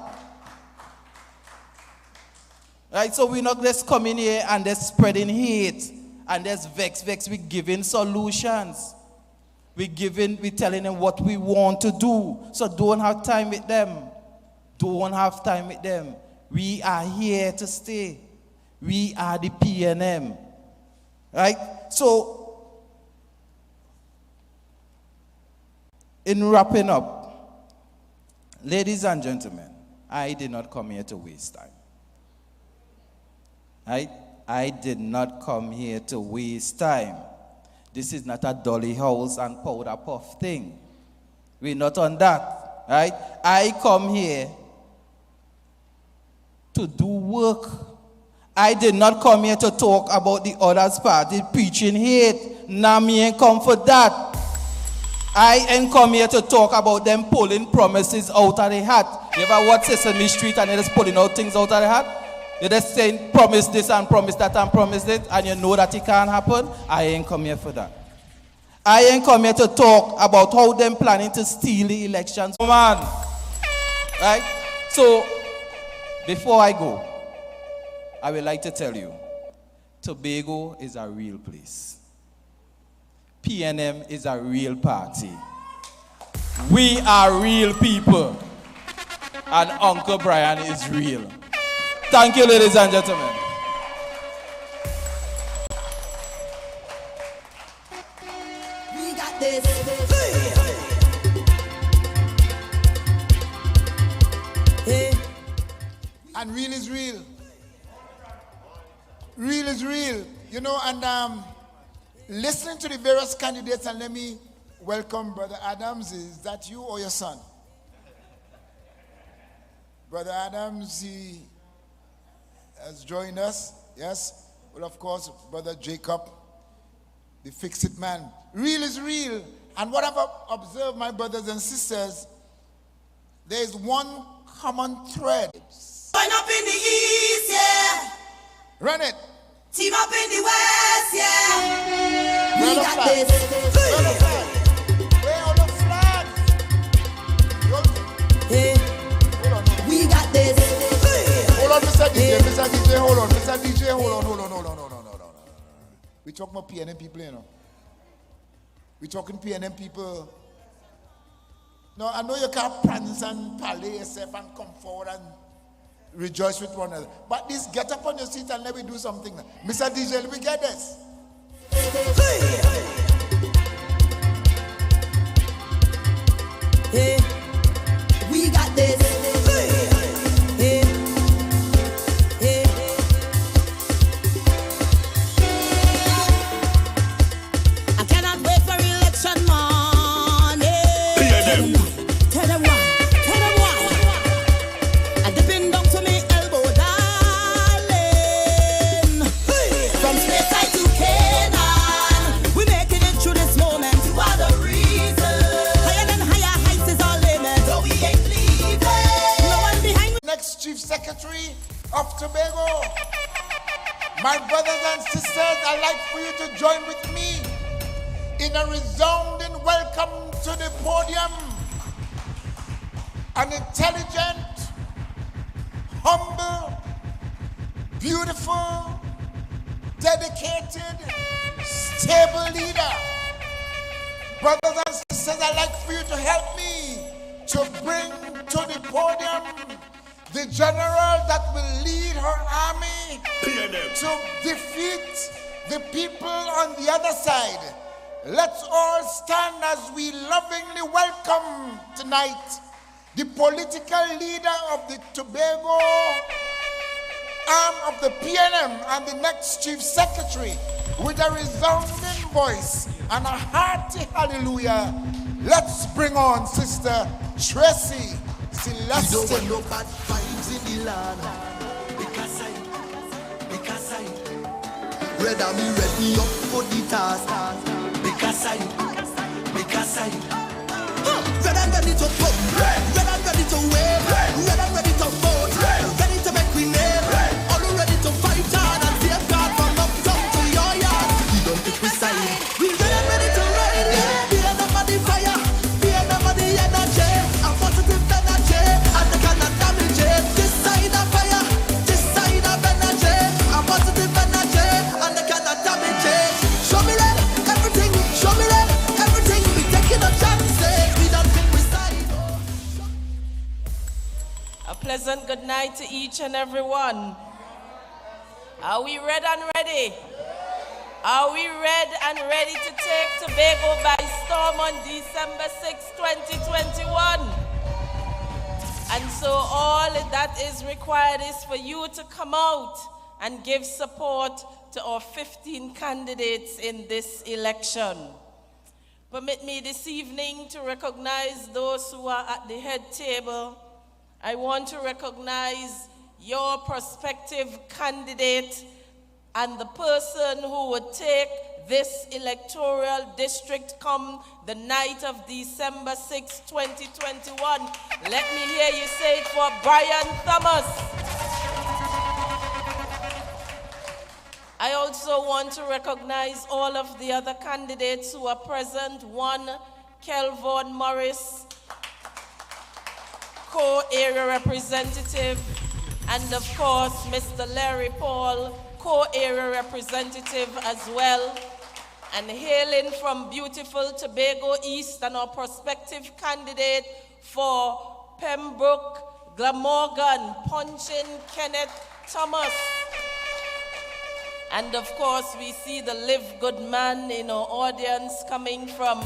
Right? So we're not just coming here and just spreading hate. And just vex. We're giving solutions. We're telling them what we want to do. So don't have time with them. We are here to stay. We are the PNM. Right? So, in wrapping up, ladies and gentlemen, I did not come here to waste time. Right? I did not come here to waste time. This is not a dolly house and powder puff thing. We're not on that. Right? I come here to do work. I did not come here to talk about the other party preaching hate. Now me ain't come for that. I ain't come here to talk about them pulling promises out of the hat. You ever watch Sesame Street and they're just pulling out things out of the hat? They're just saying promise this and promise that and promise it, and you know that it can't happen. I ain't come here for that. I ain't come here to talk about how them planning to steal the elections. Man, right? So, before I go, I would like to tell you, Tobago is a real place. PNM is a real party. We are real people. And Uncle Brian is real. Thank you, ladies and gentlemen. We got this. Hey. And real is real. Real is real. You know, and listening to the various candidates, and let me welcome Brother Adams. Is that you or your son? Brother Adams, he has joined us. Yes. Well, of course, Brother Jacob, the fix-it man. Real is real. And what I've observed, my brothers and sisters, there is one common thread. Join up in the east, yeah. Run it. Team up in the west, yeah. We Run got flag. this. Run the flag. Where are the flags? Hey. Hold on. We got this. Hold on, Mr. DJ. Mr. DJ, hold on. Mr. DJ, hold on. We talking about PNM people, you know. We talking PNM people. No, I know you can't prance and parley yourself and come forward and rejoice with one another. But this, get up on your seat and let me do something. Mr. DJ, let me get this. Hey. We got this. Hey. Hey. I cannot wait for election morning. Tell them why. Tell them why. I dipping down to me elbow, darling. From Space to Canaan, we making it through this moment. You are the reason. Higher than higher heights is our limit. So we ain't leaving. No one behind me. Next Chief Secretary of Tobago. My brothers and sisters, I'd like for you to join with me in a resounding welcome to the podium. An intelligent, humble, beautiful, dedicated, stable leader. Brothers and sisters, I'd like for you to help me to bring to the podium the general that will lead her army to defeat the people on the other side. Let's all stand as we lovingly welcome tonight the political leader of the Tobago arm of the PNM and the next Chief Secretary with a resounding voice and a hearty hallelujah. Let's bring on Sister Tracy Celeste. We don't want no bad vibes in the land. Because I ready up for the task. Because I red and ready to pump, red and ready to wave, red and ready to vote, ready to make we name, all ready to fight hard and safeguard from uptown to your yard. We don't pick we side, we red and ready to ride, yeah. Be them on the fire, be them on the energy, a positive energy, and they cannot damage it. This side of fire, this side of energy, a positive energy, and they cannot damage it. Show me that everything, show me that everything. We taking a chance, we don't pick we side. A pleasant good night to each and every one. Are we red and ready? Are we red and ready to take Tobago by storm on December 6, 2021? And so all that is required is for you to come out and give support to our 15 candidates in this election. Permit me this evening to recognize those who are at the head table. I want to recognize your prospective candidate and the person who would take this electoral district come the night of December 6, 2021. Let me hear you say it for Brian Thomas. I also want to recognize all of the other candidates who are present. One, Kelvon Morris, co-area representative, and of course, Mr. Larry Paul, co-area representative as well. And hailing from beautiful Tobago East, and our prospective candidate for Pembroke, Glamorgan, Punchin, Kenneth Thomas. And of course, we see the Live Good man in our audience coming from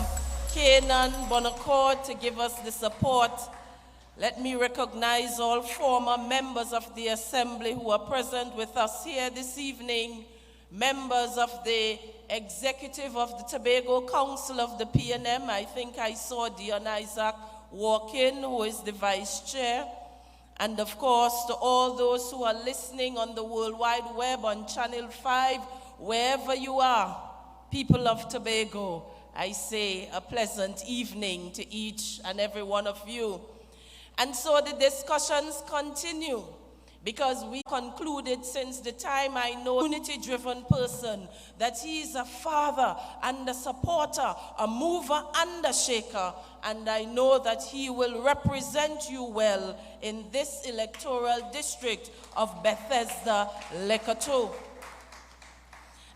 Canaan, Bonacourt to give us the support. Let me recognize all former members of the Assembly who are present with us here this evening, members of the executive of the Tobago Council of the PNM. I think I saw Dion Isaac walk in, who is the vice chair. And of course, to all those who are listening on the World Wide Web, on Channel 5, wherever you are, people of Tobago, I say a pleasant evening to each and every one of you. And so the discussions continue, because we concluded since the time I know a unity-driven person, that he is a father and a supporter, a mover and a shaker, and I know that he will represent you well in this electoral district of Bethesda, Coteaux.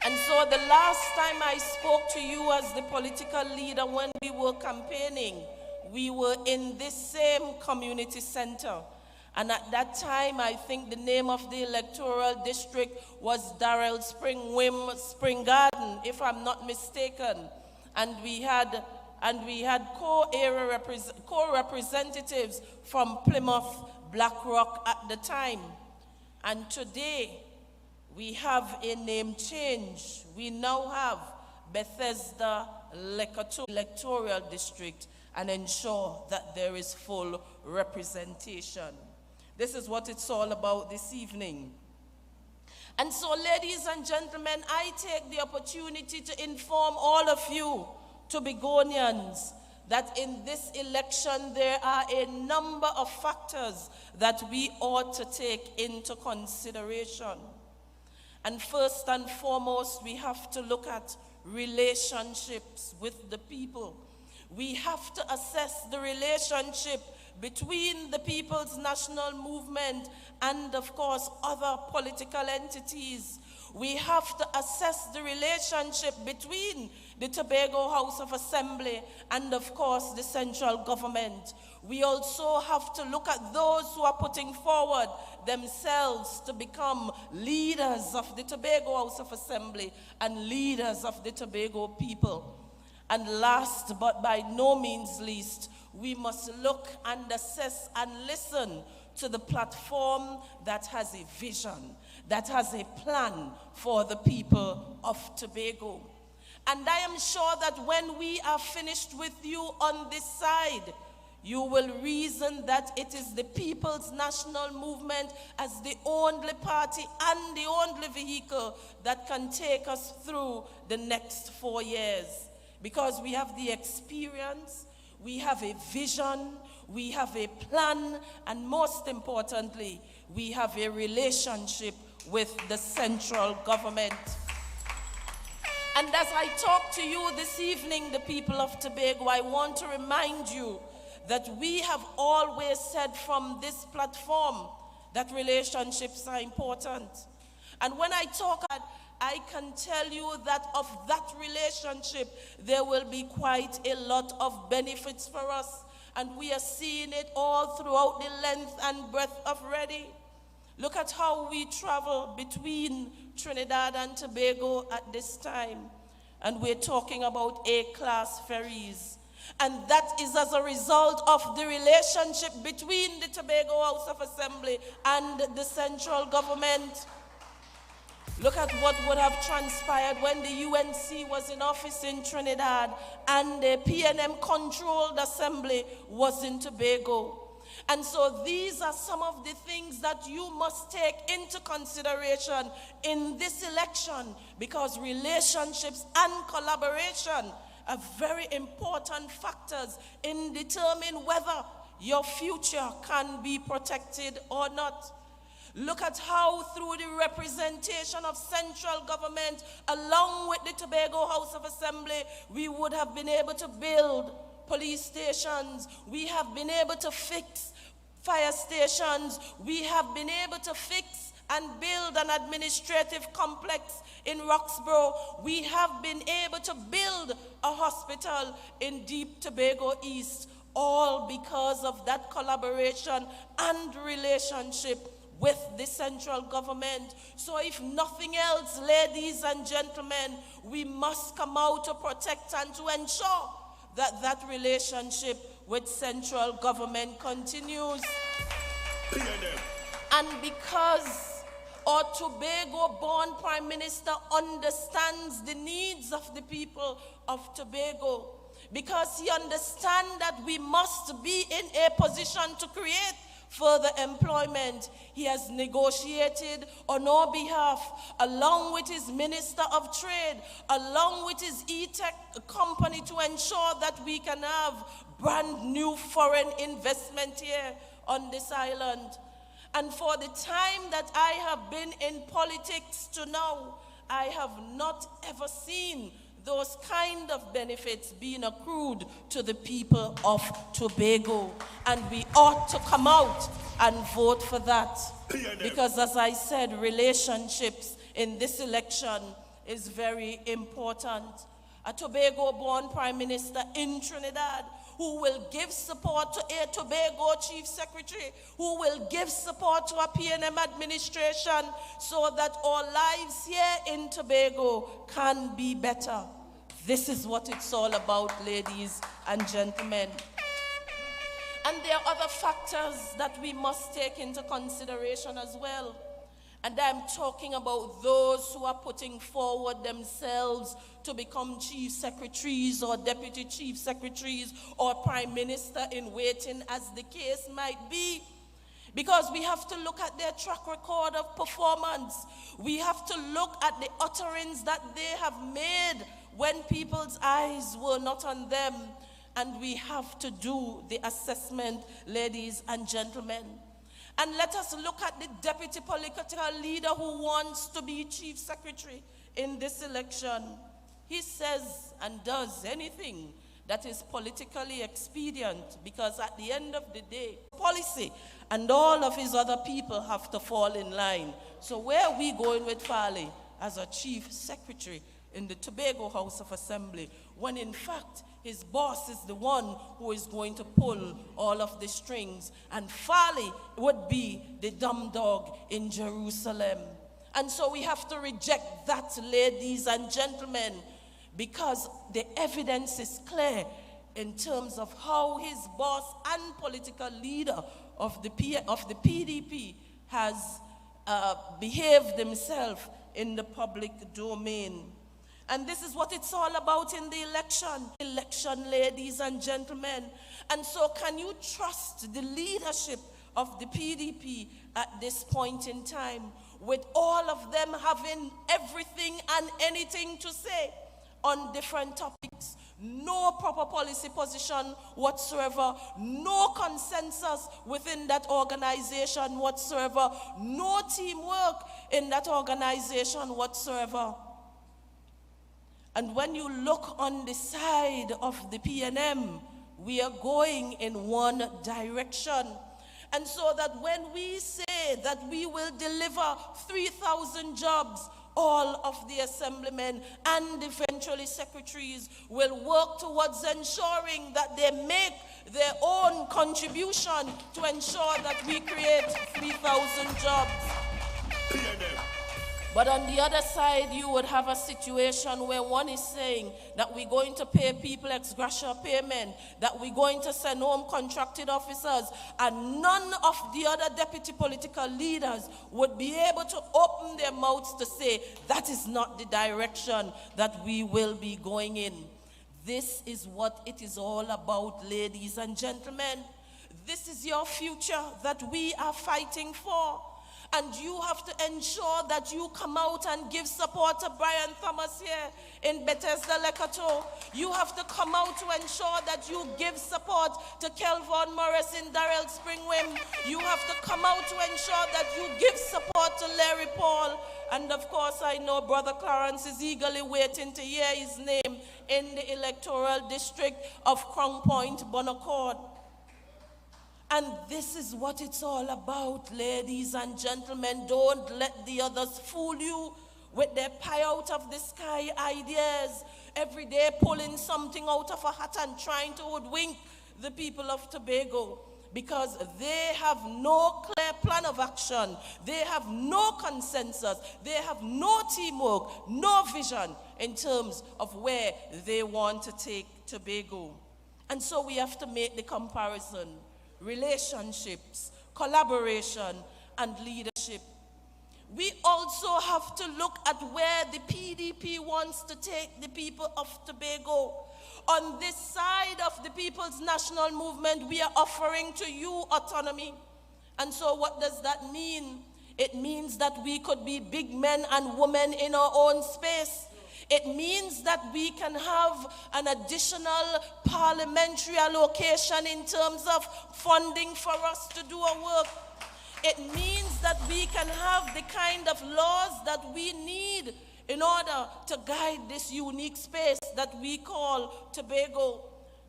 And so the last time I spoke to you as the political leader when we were campaigning, we were in this same community center. And at that time, I think the name of the electoral district was Darrell Spring Wim Spring Garden, if I'm not mistaken. And we had co-representatives from Plymouth, Blackrock at the time. And today, we have a name change. We now have Bethesda Coteaux electoral district, and ensure that there is full representation. This is what it's all about this evening. And so, ladies and gentlemen, I take the opportunity to inform all of you, Tobagonians, that in this election there are a number of factors that we ought to take into consideration. And first and foremost, we have to look at relationships with the people. We have to assess the relationship between the People's National Movement and, of course, other political entities. We have to assess the relationship between the Tobago House of Assembly and, of course, the central government. We also have to look at those who are putting forward themselves to become leaders of the Tobago House of Assembly and leaders of the Tobago people. And last, but by no means least, we must look and assess and listen to the platform that has a vision, that has a plan for the people of Tobago. And I am sure that when we are finished with you on this side, you will reason that it is the People's National Movement as the only party and the only vehicle that can take us through the next 4 years. Because we have the experience, we have a vision, we have a plan, and most importantly, we have a relationship with the central government. And as I talk to you this evening, the people of Tobago, I want to remind you that we have always said from this platform that relationships are important. And when I talk, I can tell you that of that relationship, there will be quite a lot of benefits for us. And we are seeing it all throughout the length and breadth of Ready. Look at how we travel between Trinidad and Tobago at this time. And we're talking about A-class ferries. And that is as a result of the relationship between the Tobago House of Assembly and the central government. Look at what would have transpired when the UNC was in office in Trinidad and the PNM controlled assembly was in Tobago. And so these are some of the things that you must take into consideration in this election, because relationships and collaboration are very important factors in determining whether your future can be protected or not. Look at how through the representation of central government along with the Tobago House of Assembly, we would have been able to build police stations, we have been able to fix fire stations, we have been able to fix and build an administrative complex in Roxborough, we have been able to build a hospital in Deep Tobago East, all because of that collaboration and relationship with the central government. So if nothing else, ladies and gentlemen, we must come out to protect and to ensure that that relationship with central government continues. PNM. And because our Tobago-born Prime Minister understands the needs of the people of Tobago, because he understands that we must be in a position to create further employment, he has negotiated on our behalf, along with his Minister of Trade, along with his e-tech company, to ensure that we can have brand new foreign investment here on this island. And for the time that I have been in politics to now, I have not ever seen those kind of benefits being accrued to the people of Tobago. And we ought to come out and vote for that. Because as I said, relationships in this election is very important. A Tobago-born Prime Minister in Trinidad who will give support to a Tobago Chief Secretary, who will give support to a PNM administration so that our lives here in Tobago can be better. This is what it's all about, ladies and gentlemen. And there are other factors that we must take into consideration as well. And I'm talking about those who are putting forward themselves to become chief secretaries or deputy chief secretaries or prime minister in waiting, as the case might be. Because we have to look at their track record of performance. We have to look at the utterance that they have made when people's eyes were not on them. And we have to do the assessment, ladies and gentlemen. And let us look at the deputy political leader who wants to be chief secretary in this election. He says and does anything that is politically expedient, because at the end of the day, policy and all of his other people have to fall in line. So where are we going with Farley as a chief secretary in the Tobago House of Assembly, when in fact his boss is the one who is going to pull all of the strings, and Farley would be the dumb dog in Jerusalem? And so we have to reject that, ladies and gentlemen, because the evidence is clear in terms of how his boss and political leader of the PDP has behaved himself in the public domain. And this is what it's all about in the election, ladies and gentlemen. And so can you trust the leadership of the PDP at this point in time, with all of them having everything and anything to say on different topics? No proper policy position whatsoever, no consensus within that organization whatsoever, no teamwork in that organization whatsoever. And when you look on the side of the PNM, we are going in one direction. And so that when we say that we will deliver 3,000 jobs, all of the assemblymen and eventually secretaries will work towards ensuring that they make their own contribution to ensure that we create 3,000 jobs. But on the other side, you would have a situation where one is saying that we're going to pay people ex gratia payment, that we're going to send home contracted officers, and none of the other deputy political leaders would be able to open their mouths to say that is not the direction that we will be going in. This is what it is all about, ladies and gentlemen. This is your future that we are fighting for. And you have to ensure that you come out and give support to Brian Thomas here in Bethesda, Coteaux. You have to come out to ensure that you give support to Kelvon Morris in Darrell Springwim. You have to come out to ensure that you give support to Larry Paul. And of course, I know Brother Clarence is eagerly waiting to hear his name in the electoral district of Crown Point, Bonaccord. And this is what it's all about, ladies and gentlemen. Don't let the others fool you with their pie out of the sky ideas. Every day pulling something out of a hat and trying to hoodwink the people of Tobago, because they have no clear plan of action. They have no consensus. They have no teamwork, no vision in terms of where they want to take Tobago. And so we have to make the comparison. Relationships, collaboration, and leadership. We also have to look at where the PDP wants to take the people of Tobago. On this side of the People's National Movement, we are offering to you autonomy. And so what does that mean? It means that we could be big men and women in our own space. It means that we can have an additional parliamentary allocation in terms of funding for us to do our work. It means that we can have the kind of laws that we need in order to guide this unique space that we call Tobago.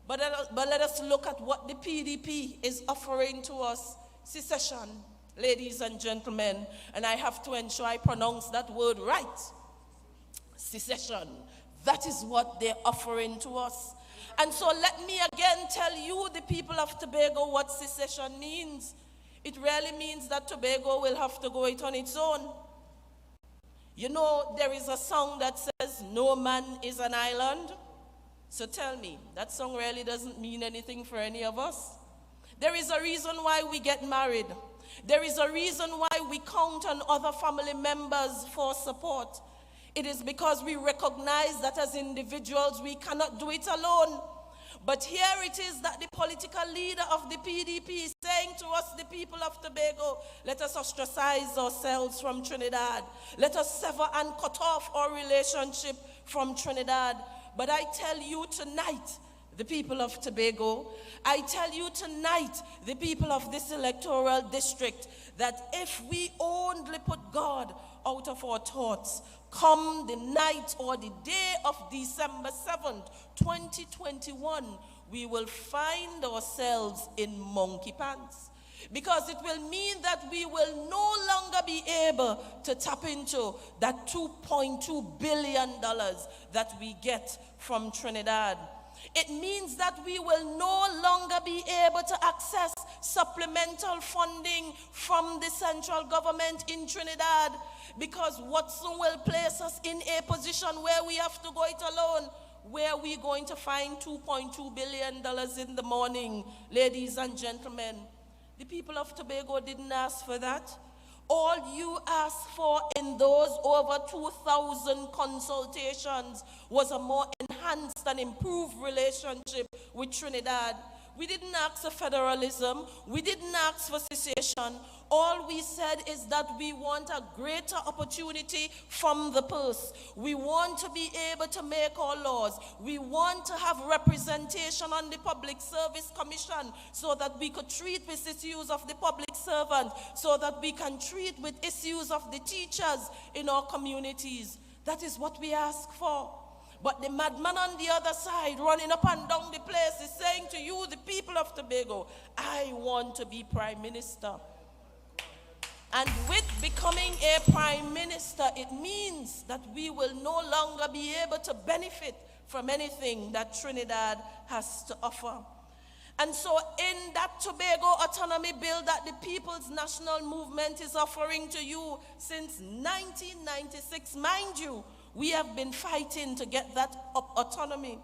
But let us look at what the PDP is offering to us. Secession, ladies and gentlemen, and I have to ensure I pronounce that word right. Secession. That is what they're offering to us. And so let me again tell you, the people of Tobago, what secession means. It really means that Tobago will have to go it on its own. You know, there is a song that says, no man is an island. So tell me, that song really doesn't mean anything for any of us? There is a reason why we get married. There is a reason why we count on other family members for support. It is because we recognize that as individuals, we cannot do it alone. But here it is that the political leader of the PDP is saying to us, the people of Tobago, let us ostracize ourselves from Trinidad. Let us sever and cut off our relationship from Trinidad. But I tell you tonight, the people of Tobago, I tell you tonight, the people of this electoral district, that if we only put God out of our thoughts, come the night or the day of December 7th, 2021, we will find ourselves in monkey pants. Because it will mean that we will no longer be able to tap into that $2.2 billion that we get from Trinidad. It means that we will no longer be able to access supplemental funding from the central government in Trinidad, because Watson will place us in a position where we have to go it alone. Where are we going to find $2.2 billion in the morning, ladies and gentlemen? The people of Tobago didn't ask for that. All you asked for in those over 2,000 consultations was a more enhanced and improved relationship with Trinidad. We didn't ask for federalism. We didn't ask for secession. All we said is that we want a greater opportunity from the purse. We want to be able to make our laws. We want to have representation on the Public Service Commission so that we could treat with issues of the public servant, so that we can treat with issues of the teachers in our communities. That is what we ask for. But the madman on the other side, running up and down the place, is saying to you, the people of Tobago, I want to be prime minister. And with becoming a prime minister, it means that we will no longer be able to benefit from anything that Trinidad has to offer. And so in that Tobago Autonomy Bill that the People's National Movement is offering to you since 1996, mind you, we have been fighting to get that autonomy.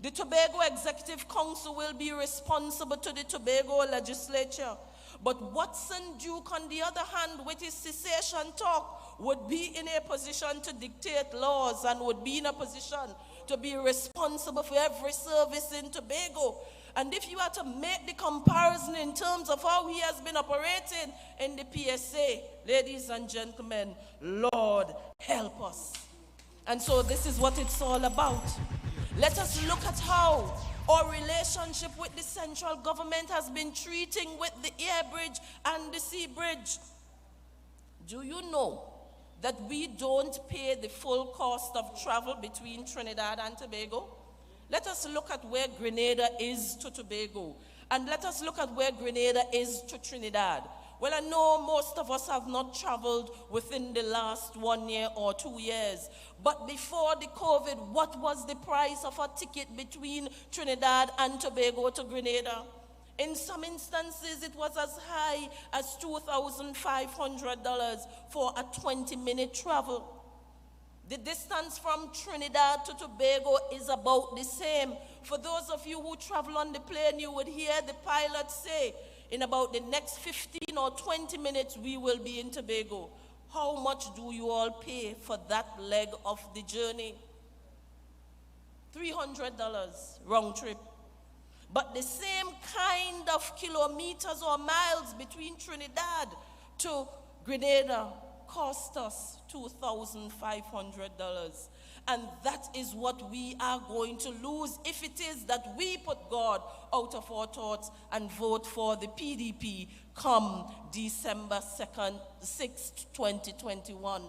The Tobago Executive Council will be responsible to the Tobago legislature. But Watson Duke, on the other hand, with his secession talk, would be in a position to dictate laws and would be in a position to be responsible for every service in Tobago. And if you are to make the comparison in terms of how he has been operating in the PSA, ladies and gentlemen, Lord, help us. And so this is what it's all about. Let us look at how our relationship with the central government has been treating with the air bridge and the sea bridge. Do you know that we don't pay the full cost of travel between Trinidad and Tobago? Let us look at where Grenada is to Tobago, and let us look at where Grenada is to Trinidad. Well, I know most of us have not traveled within the last 1 year or 2 years, but before the COVID, what was the price of a ticket between Trinidad and Tobago to Grenada? In some instances, it was as high as $2,500 for a 20-minute travel. The distance from Trinidad to Tobago is about the same. For those of you who travel on the plane, you would hear the pilot say, in about the next 15 or 20 minutes, we will be in Tobago. How much do you all pay for that leg of the journey? $300 round trip. But the same kind of kilometers or miles between Trinidad to Grenada cost us $2,500. And that is what we are going to lose if it is that we put God out of our thoughts and vote for the PDP come December 6th, 2021.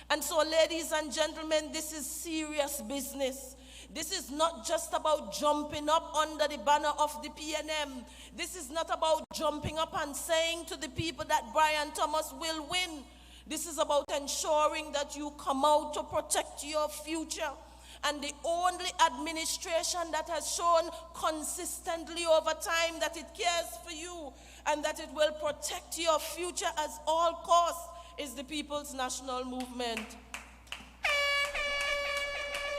And so, ladies and gentlemen, this is serious business. This is not just about jumping up under the banner of the PNM. This is not about jumping up and saying to the people that Brian Thomas will win. This is about ensuring that you come out to protect your future. And the only administration that has shown consistently over time that it cares for you and that it will protect your future at all costs is the People's National Movement.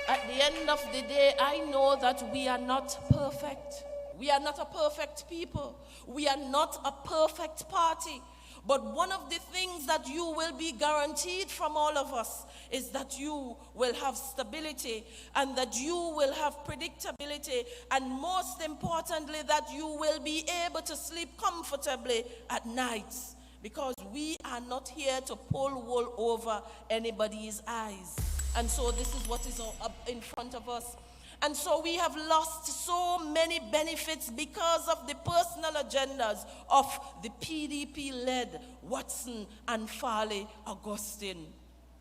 At the end of the day, I know that we are not perfect. We are not a perfect people. We are not a perfect party. But one of the things that you will be guaranteed from all of us is that you will have stability and that you will have predictability, and most importantly, that you will be able to sleep comfortably at nights, because we are not here to pull wool over anybody's eyes. And so this is what is up in front of us. And so we have lost so many benefits because of the personal agendas of the PDP-led Watson and Farley Augustine.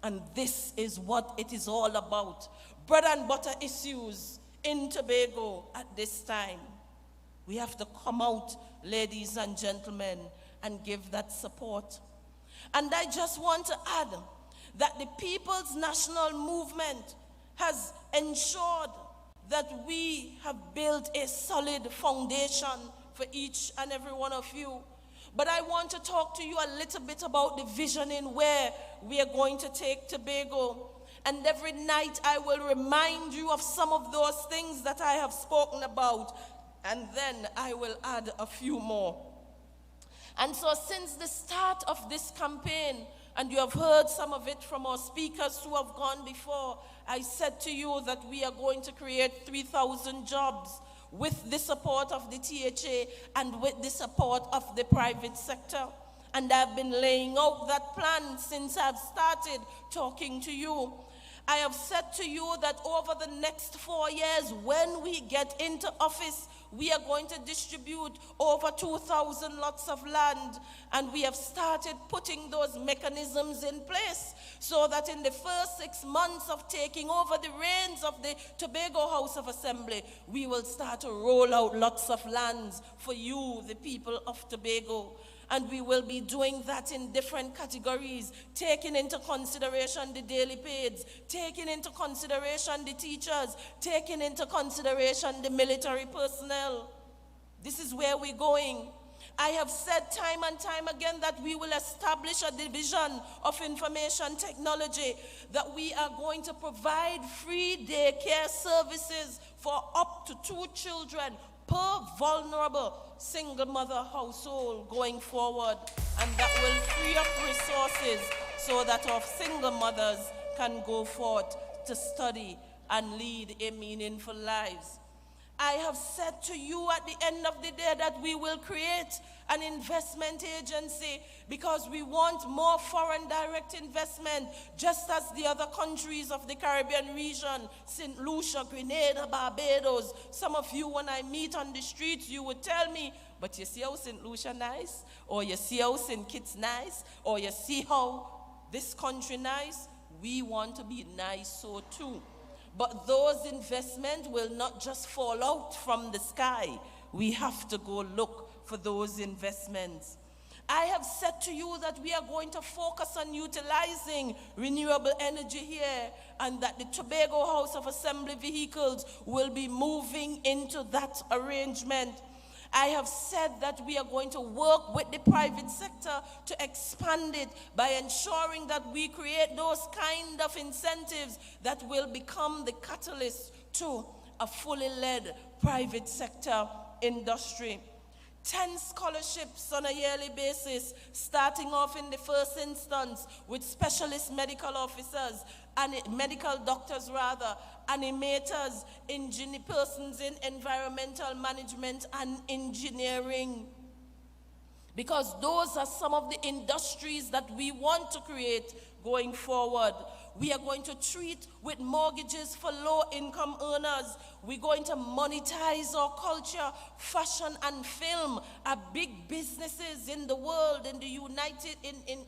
And this is what it is all about. Bread and butter issues in Tobago at this time. We have to come out, ladies and gentlemen, and give that support. And I just want to add that the People's National Movement has ensured that we have built a solid foundation for each and every one of you. But I want to talk to you a little bit about the vision in where we are going to take Tobago. And every night I will remind you of some of those things that I have spoken about, and then I will add a few more. And so since the start of this campaign, and you have heard some of it from our speakers who have gone before, I said to you that we are going to create 3,000 jobs with the support of the THA and with the support of the private sector. And I've been laying out that plan since I've started talking to you. I have said to you that over the next 4 years, when we get into office, we are going to distribute over 2,000 lots of land, and we have started putting those mechanisms in place so that in the first 6 months of taking over the reins of the Tobago House of Assembly, we will start to roll out lots of lands for you, the people of Tobago. And we will be doing that in different categories, taking into consideration the daily pays, taking into consideration the teachers, taking into consideration the military personnel. This is where we're going. I have said time and time again that we will establish a division of information technology, that we are going to provide free daycare services for up to 2 children per vulnerable single mother household going forward, and that will free up resources so that our single mothers can go forth to study and lead a meaningful lives. I have said to you at the end of the day that we will create an investment agency because we want more foreign direct investment, just as the other countries of the Caribbean region, St. Lucia, Grenada, Barbados. Some of you, when I meet on the streets, you would tell me, but you see how St. Lucia nice? Or you see how St. Kitts nice? Or you see how this country nice? We want to be nice so too. But those investments will not just fall out from the sky. We have to go look for those investments. I have said to you that we are going to focus on utilizing renewable energy here, and that the Tobago House of Assembly vehicles will be moving into that arrangement. I have said that we are going to work with the private sector to expand it by ensuring that we create those kind of incentives that will become the catalyst to a fully led private sector industry. 10 scholarships on a yearly basis, starting off in the first instance with specialist medical officers and medical doctors rather, animators, persons in environmental management and engineering. Because those are some of the industries that we want to create going forward. We are going to treat with mortgages for low-income earners. We're going to monetize our culture, fashion, and film are big businesses in the world, in the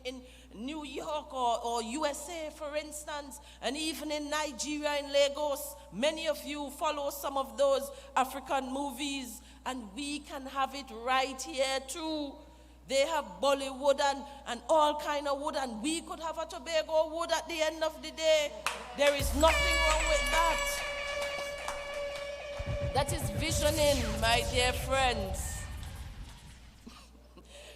in New York or USA, for instance, and even in Nigeria, in Lagos. Many of you follow some of those African movies, and we can have it right here too. They have Bollywood and all kind of wood, and we could have a Tobago wood at the end of the day. There is nothing wrong with that. That is visioning, my dear friends.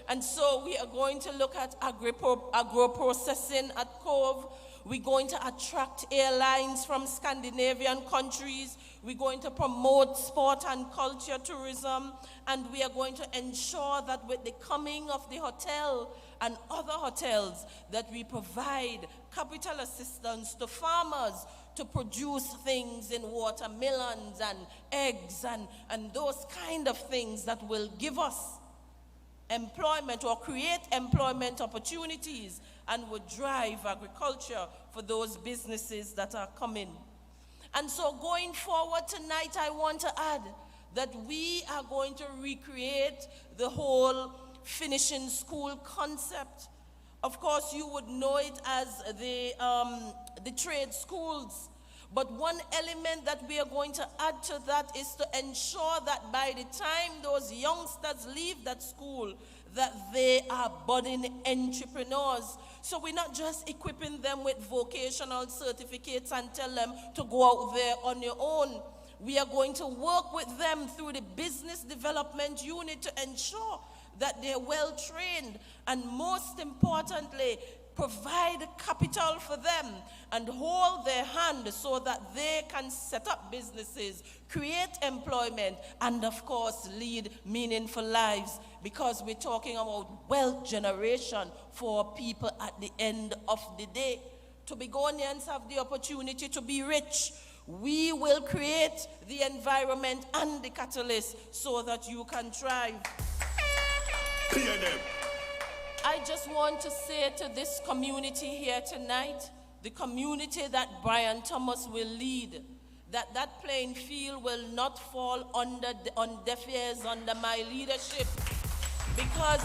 And so we are going to look at agro-processing at Cove. We're going to attract airlines from Scandinavian countries. We're going to promote sport and culture tourism. And we are going to ensure that with the coming of the hotel and other hotels, that we provide capital assistance to farmers to produce things in watermelons and eggs and those kind of things that will give us employment or create employment opportunities and would drive agriculture for those businesses that are coming. And so going forward tonight, I want to add that we are going to recreate the whole finishing school concept. Of course, you would know it as the trade schools. But one element that we are going to add to that is to ensure that by the time those youngsters leave that school, that they are budding entrepreneurs. So we're not just equipping them with vocational certificates and tell them to go out there on your own. We are going to work with them through the business development unit to ensure that they're well trained, and most importantly, provide capital for them and hold their hand so that they can set up businesses, create employment, and of course lead meaningful lives, because we're talking about wealth generation for people at the end of the day. Tobagonians have the opportunity to be rich. We will create the environment and the catalyst so that you can thrive. PNM. I just want to say to this community here tonight, the community that Brian Thomas will lead, that playing field will not fall on deaf ears under my leadership, because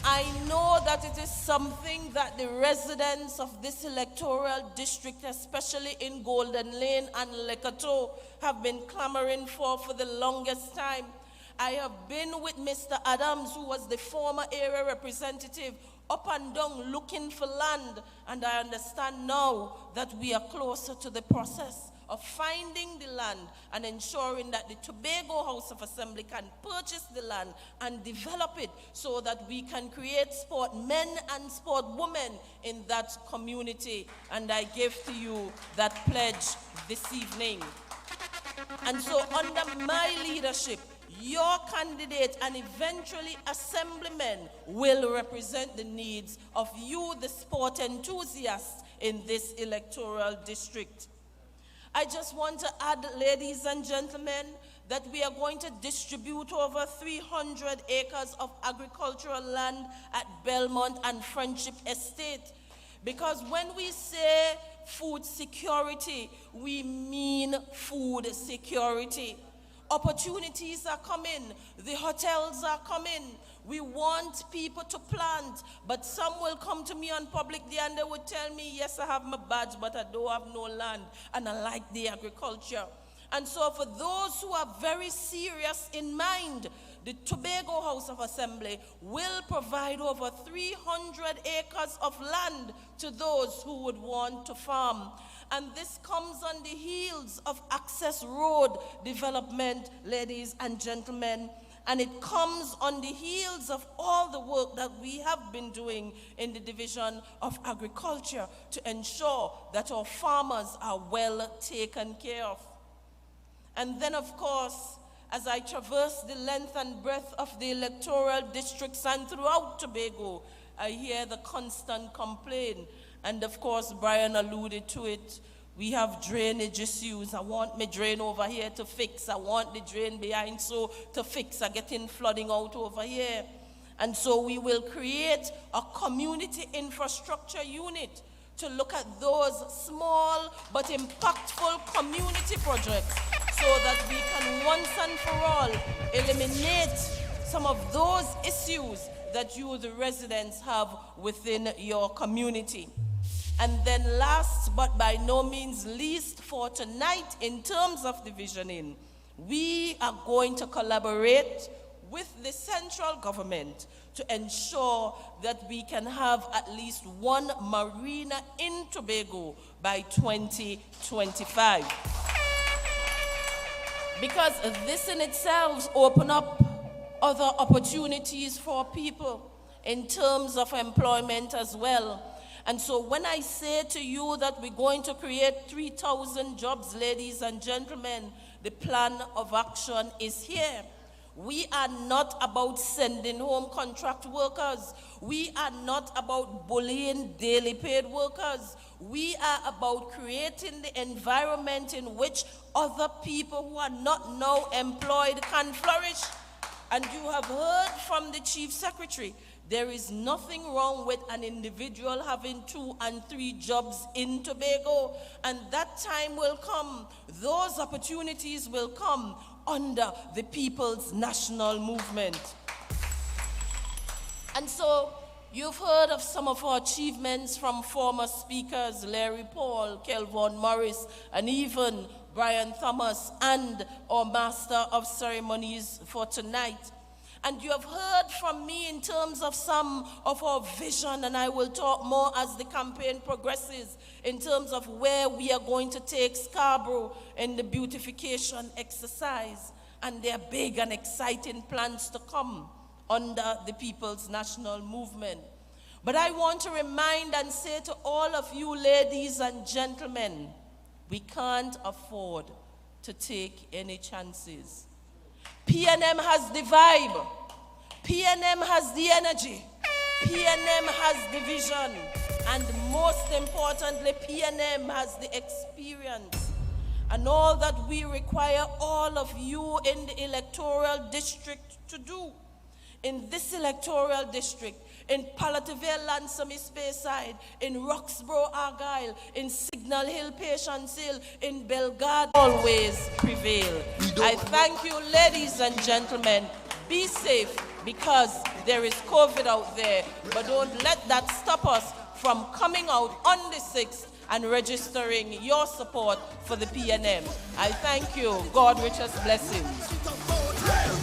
I know that it is something that the residents of this electoral district, especially in Golden Lane and Coteaux, have been clamoring for the longest time. I have been with Mr. Adams, who was the former area representative, up and down looking for land, and I understand now that we are closer to the process of finding the land and ensuring that the Tobago House of Assembly can purchase the land and develop it so that we can create sport men and sport women in that community. And I give to you that pledge this evening. And so under my leadership, your candidate and eventually assemblymen will represent the needs of you, the sport enthusiasts in this electoral district. I just want to add, ladies and gentlemen, that we are going to distribute over 300 acres of agricultural land at Belmont and Friendship Estate. Because when we say food security, we mean food security. Opportunities are coming. The hotels are coming. We want people to plant, but some will come to me on public day and they would tell me, yes, I have my badge, but I don't have no land, and I like the agriculture. And so for those who are very serious in mind, the Tobago House of Assembly will provide over 300 acres of land to those who would want to farm. And this comes on the heels of Access Road development, ladies and gentlemen. And it comes on the heels of all the work that we have been doing in the Division of Agriculture to ensure that our farmers are well taken care of. And then, of course, as I traverse the length and breadth of the electoral districts and throughout Tobago, I hear the constant complaint. And of course, Brian alluded to it. We have drainage issues. I want my drain over here to fix. I want the drain behind so to fix. I'm getting flooding out over here. And so we will create a community infrastructure unit to look at those small but impactful community projects so that we can once and for all eliminate some of those issues that you, the residents, have within your community. And then last but by no means least for tonight, in terms of the visioning, we are going to collaborate with the central government to ensure that we can have at least one marina in Tobago by 2025. Because this in itself opens up other opportunities for people in terms of employment as well. And so when I say to you that we're going to create 3,000 jobs, ladies and gentlemen, the plan of action is here. We are not about sending home contract workers. We are not about bullying daily paid workers. We are about creating the environment in which other people who are not now employed can flourish. And you have heard from the Chief Secretary, there is nothing wrong with an individual having 2 and 3 jobs in Tobago, and that time will come. Those opportunities will come under the People's National Movement. And so you've heard of some of our achievements from former speakers, Larry Paul, Kelvon Morris, and even Brian Thomas, and our Master of Ceremonies for tonight. And you have heard from me in terms of some of our vision, and I will talk more as the campaign progresses in terms of where we are going to take Scarborough in the beautification exercise. And there are big and exciting plans to come under the People's National Movement. But I want to remind and say to all of you, ladies and gentlemen, we can't afford to take any chances. PNM has the vibe. PNM has the energy. PNM has the vision. And most importantly, PNM has the experience. And all that we require all of you in the electoral district to do. In this electoral district, in Palataville, Lansamy, Speyside, in Roxborough, Argyle, in Signal Hill, Patience Hill, in Belgrade, always prevail. I thank you, ladies and gentlemen. Be safe because there is COVID out there, but don't let that stop us from coming out on the 6th and registering your support for the PNM. I thank you. God richest blessings.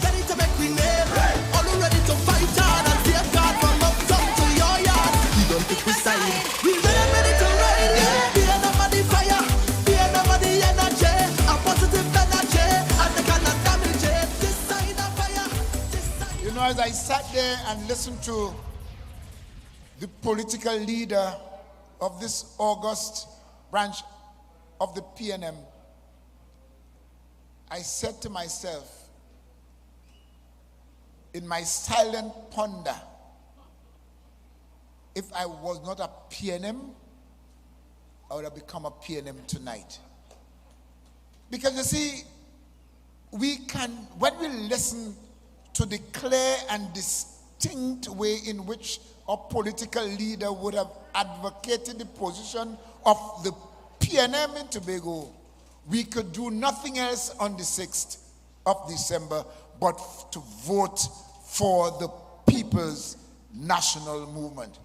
Ready to make we name, all ready to fight hard and save God from up to your yard. We don't pick we side, we ready to ride. Be another the fire, be another the energy, a positive energy, and they cannot damage it. This side of fire, this side. You know, as I sat there and listened to the political leader of this August branch of the PNM, I said to myself, in my silent ponder, if I was not a PNM, I would have become a PNM tonight. Because you see, when we listen to the clear and distinct way in which a political leader would have advocated the position of the PNM in Tobago, we could do nothing else on the 6th of December but to vote for the People's National Movement.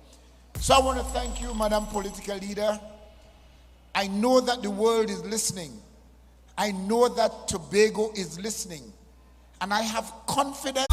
So I want to thank you, Madam Political Leader. I know that the world is listening. I know that Tobago is listening. And I have confidence.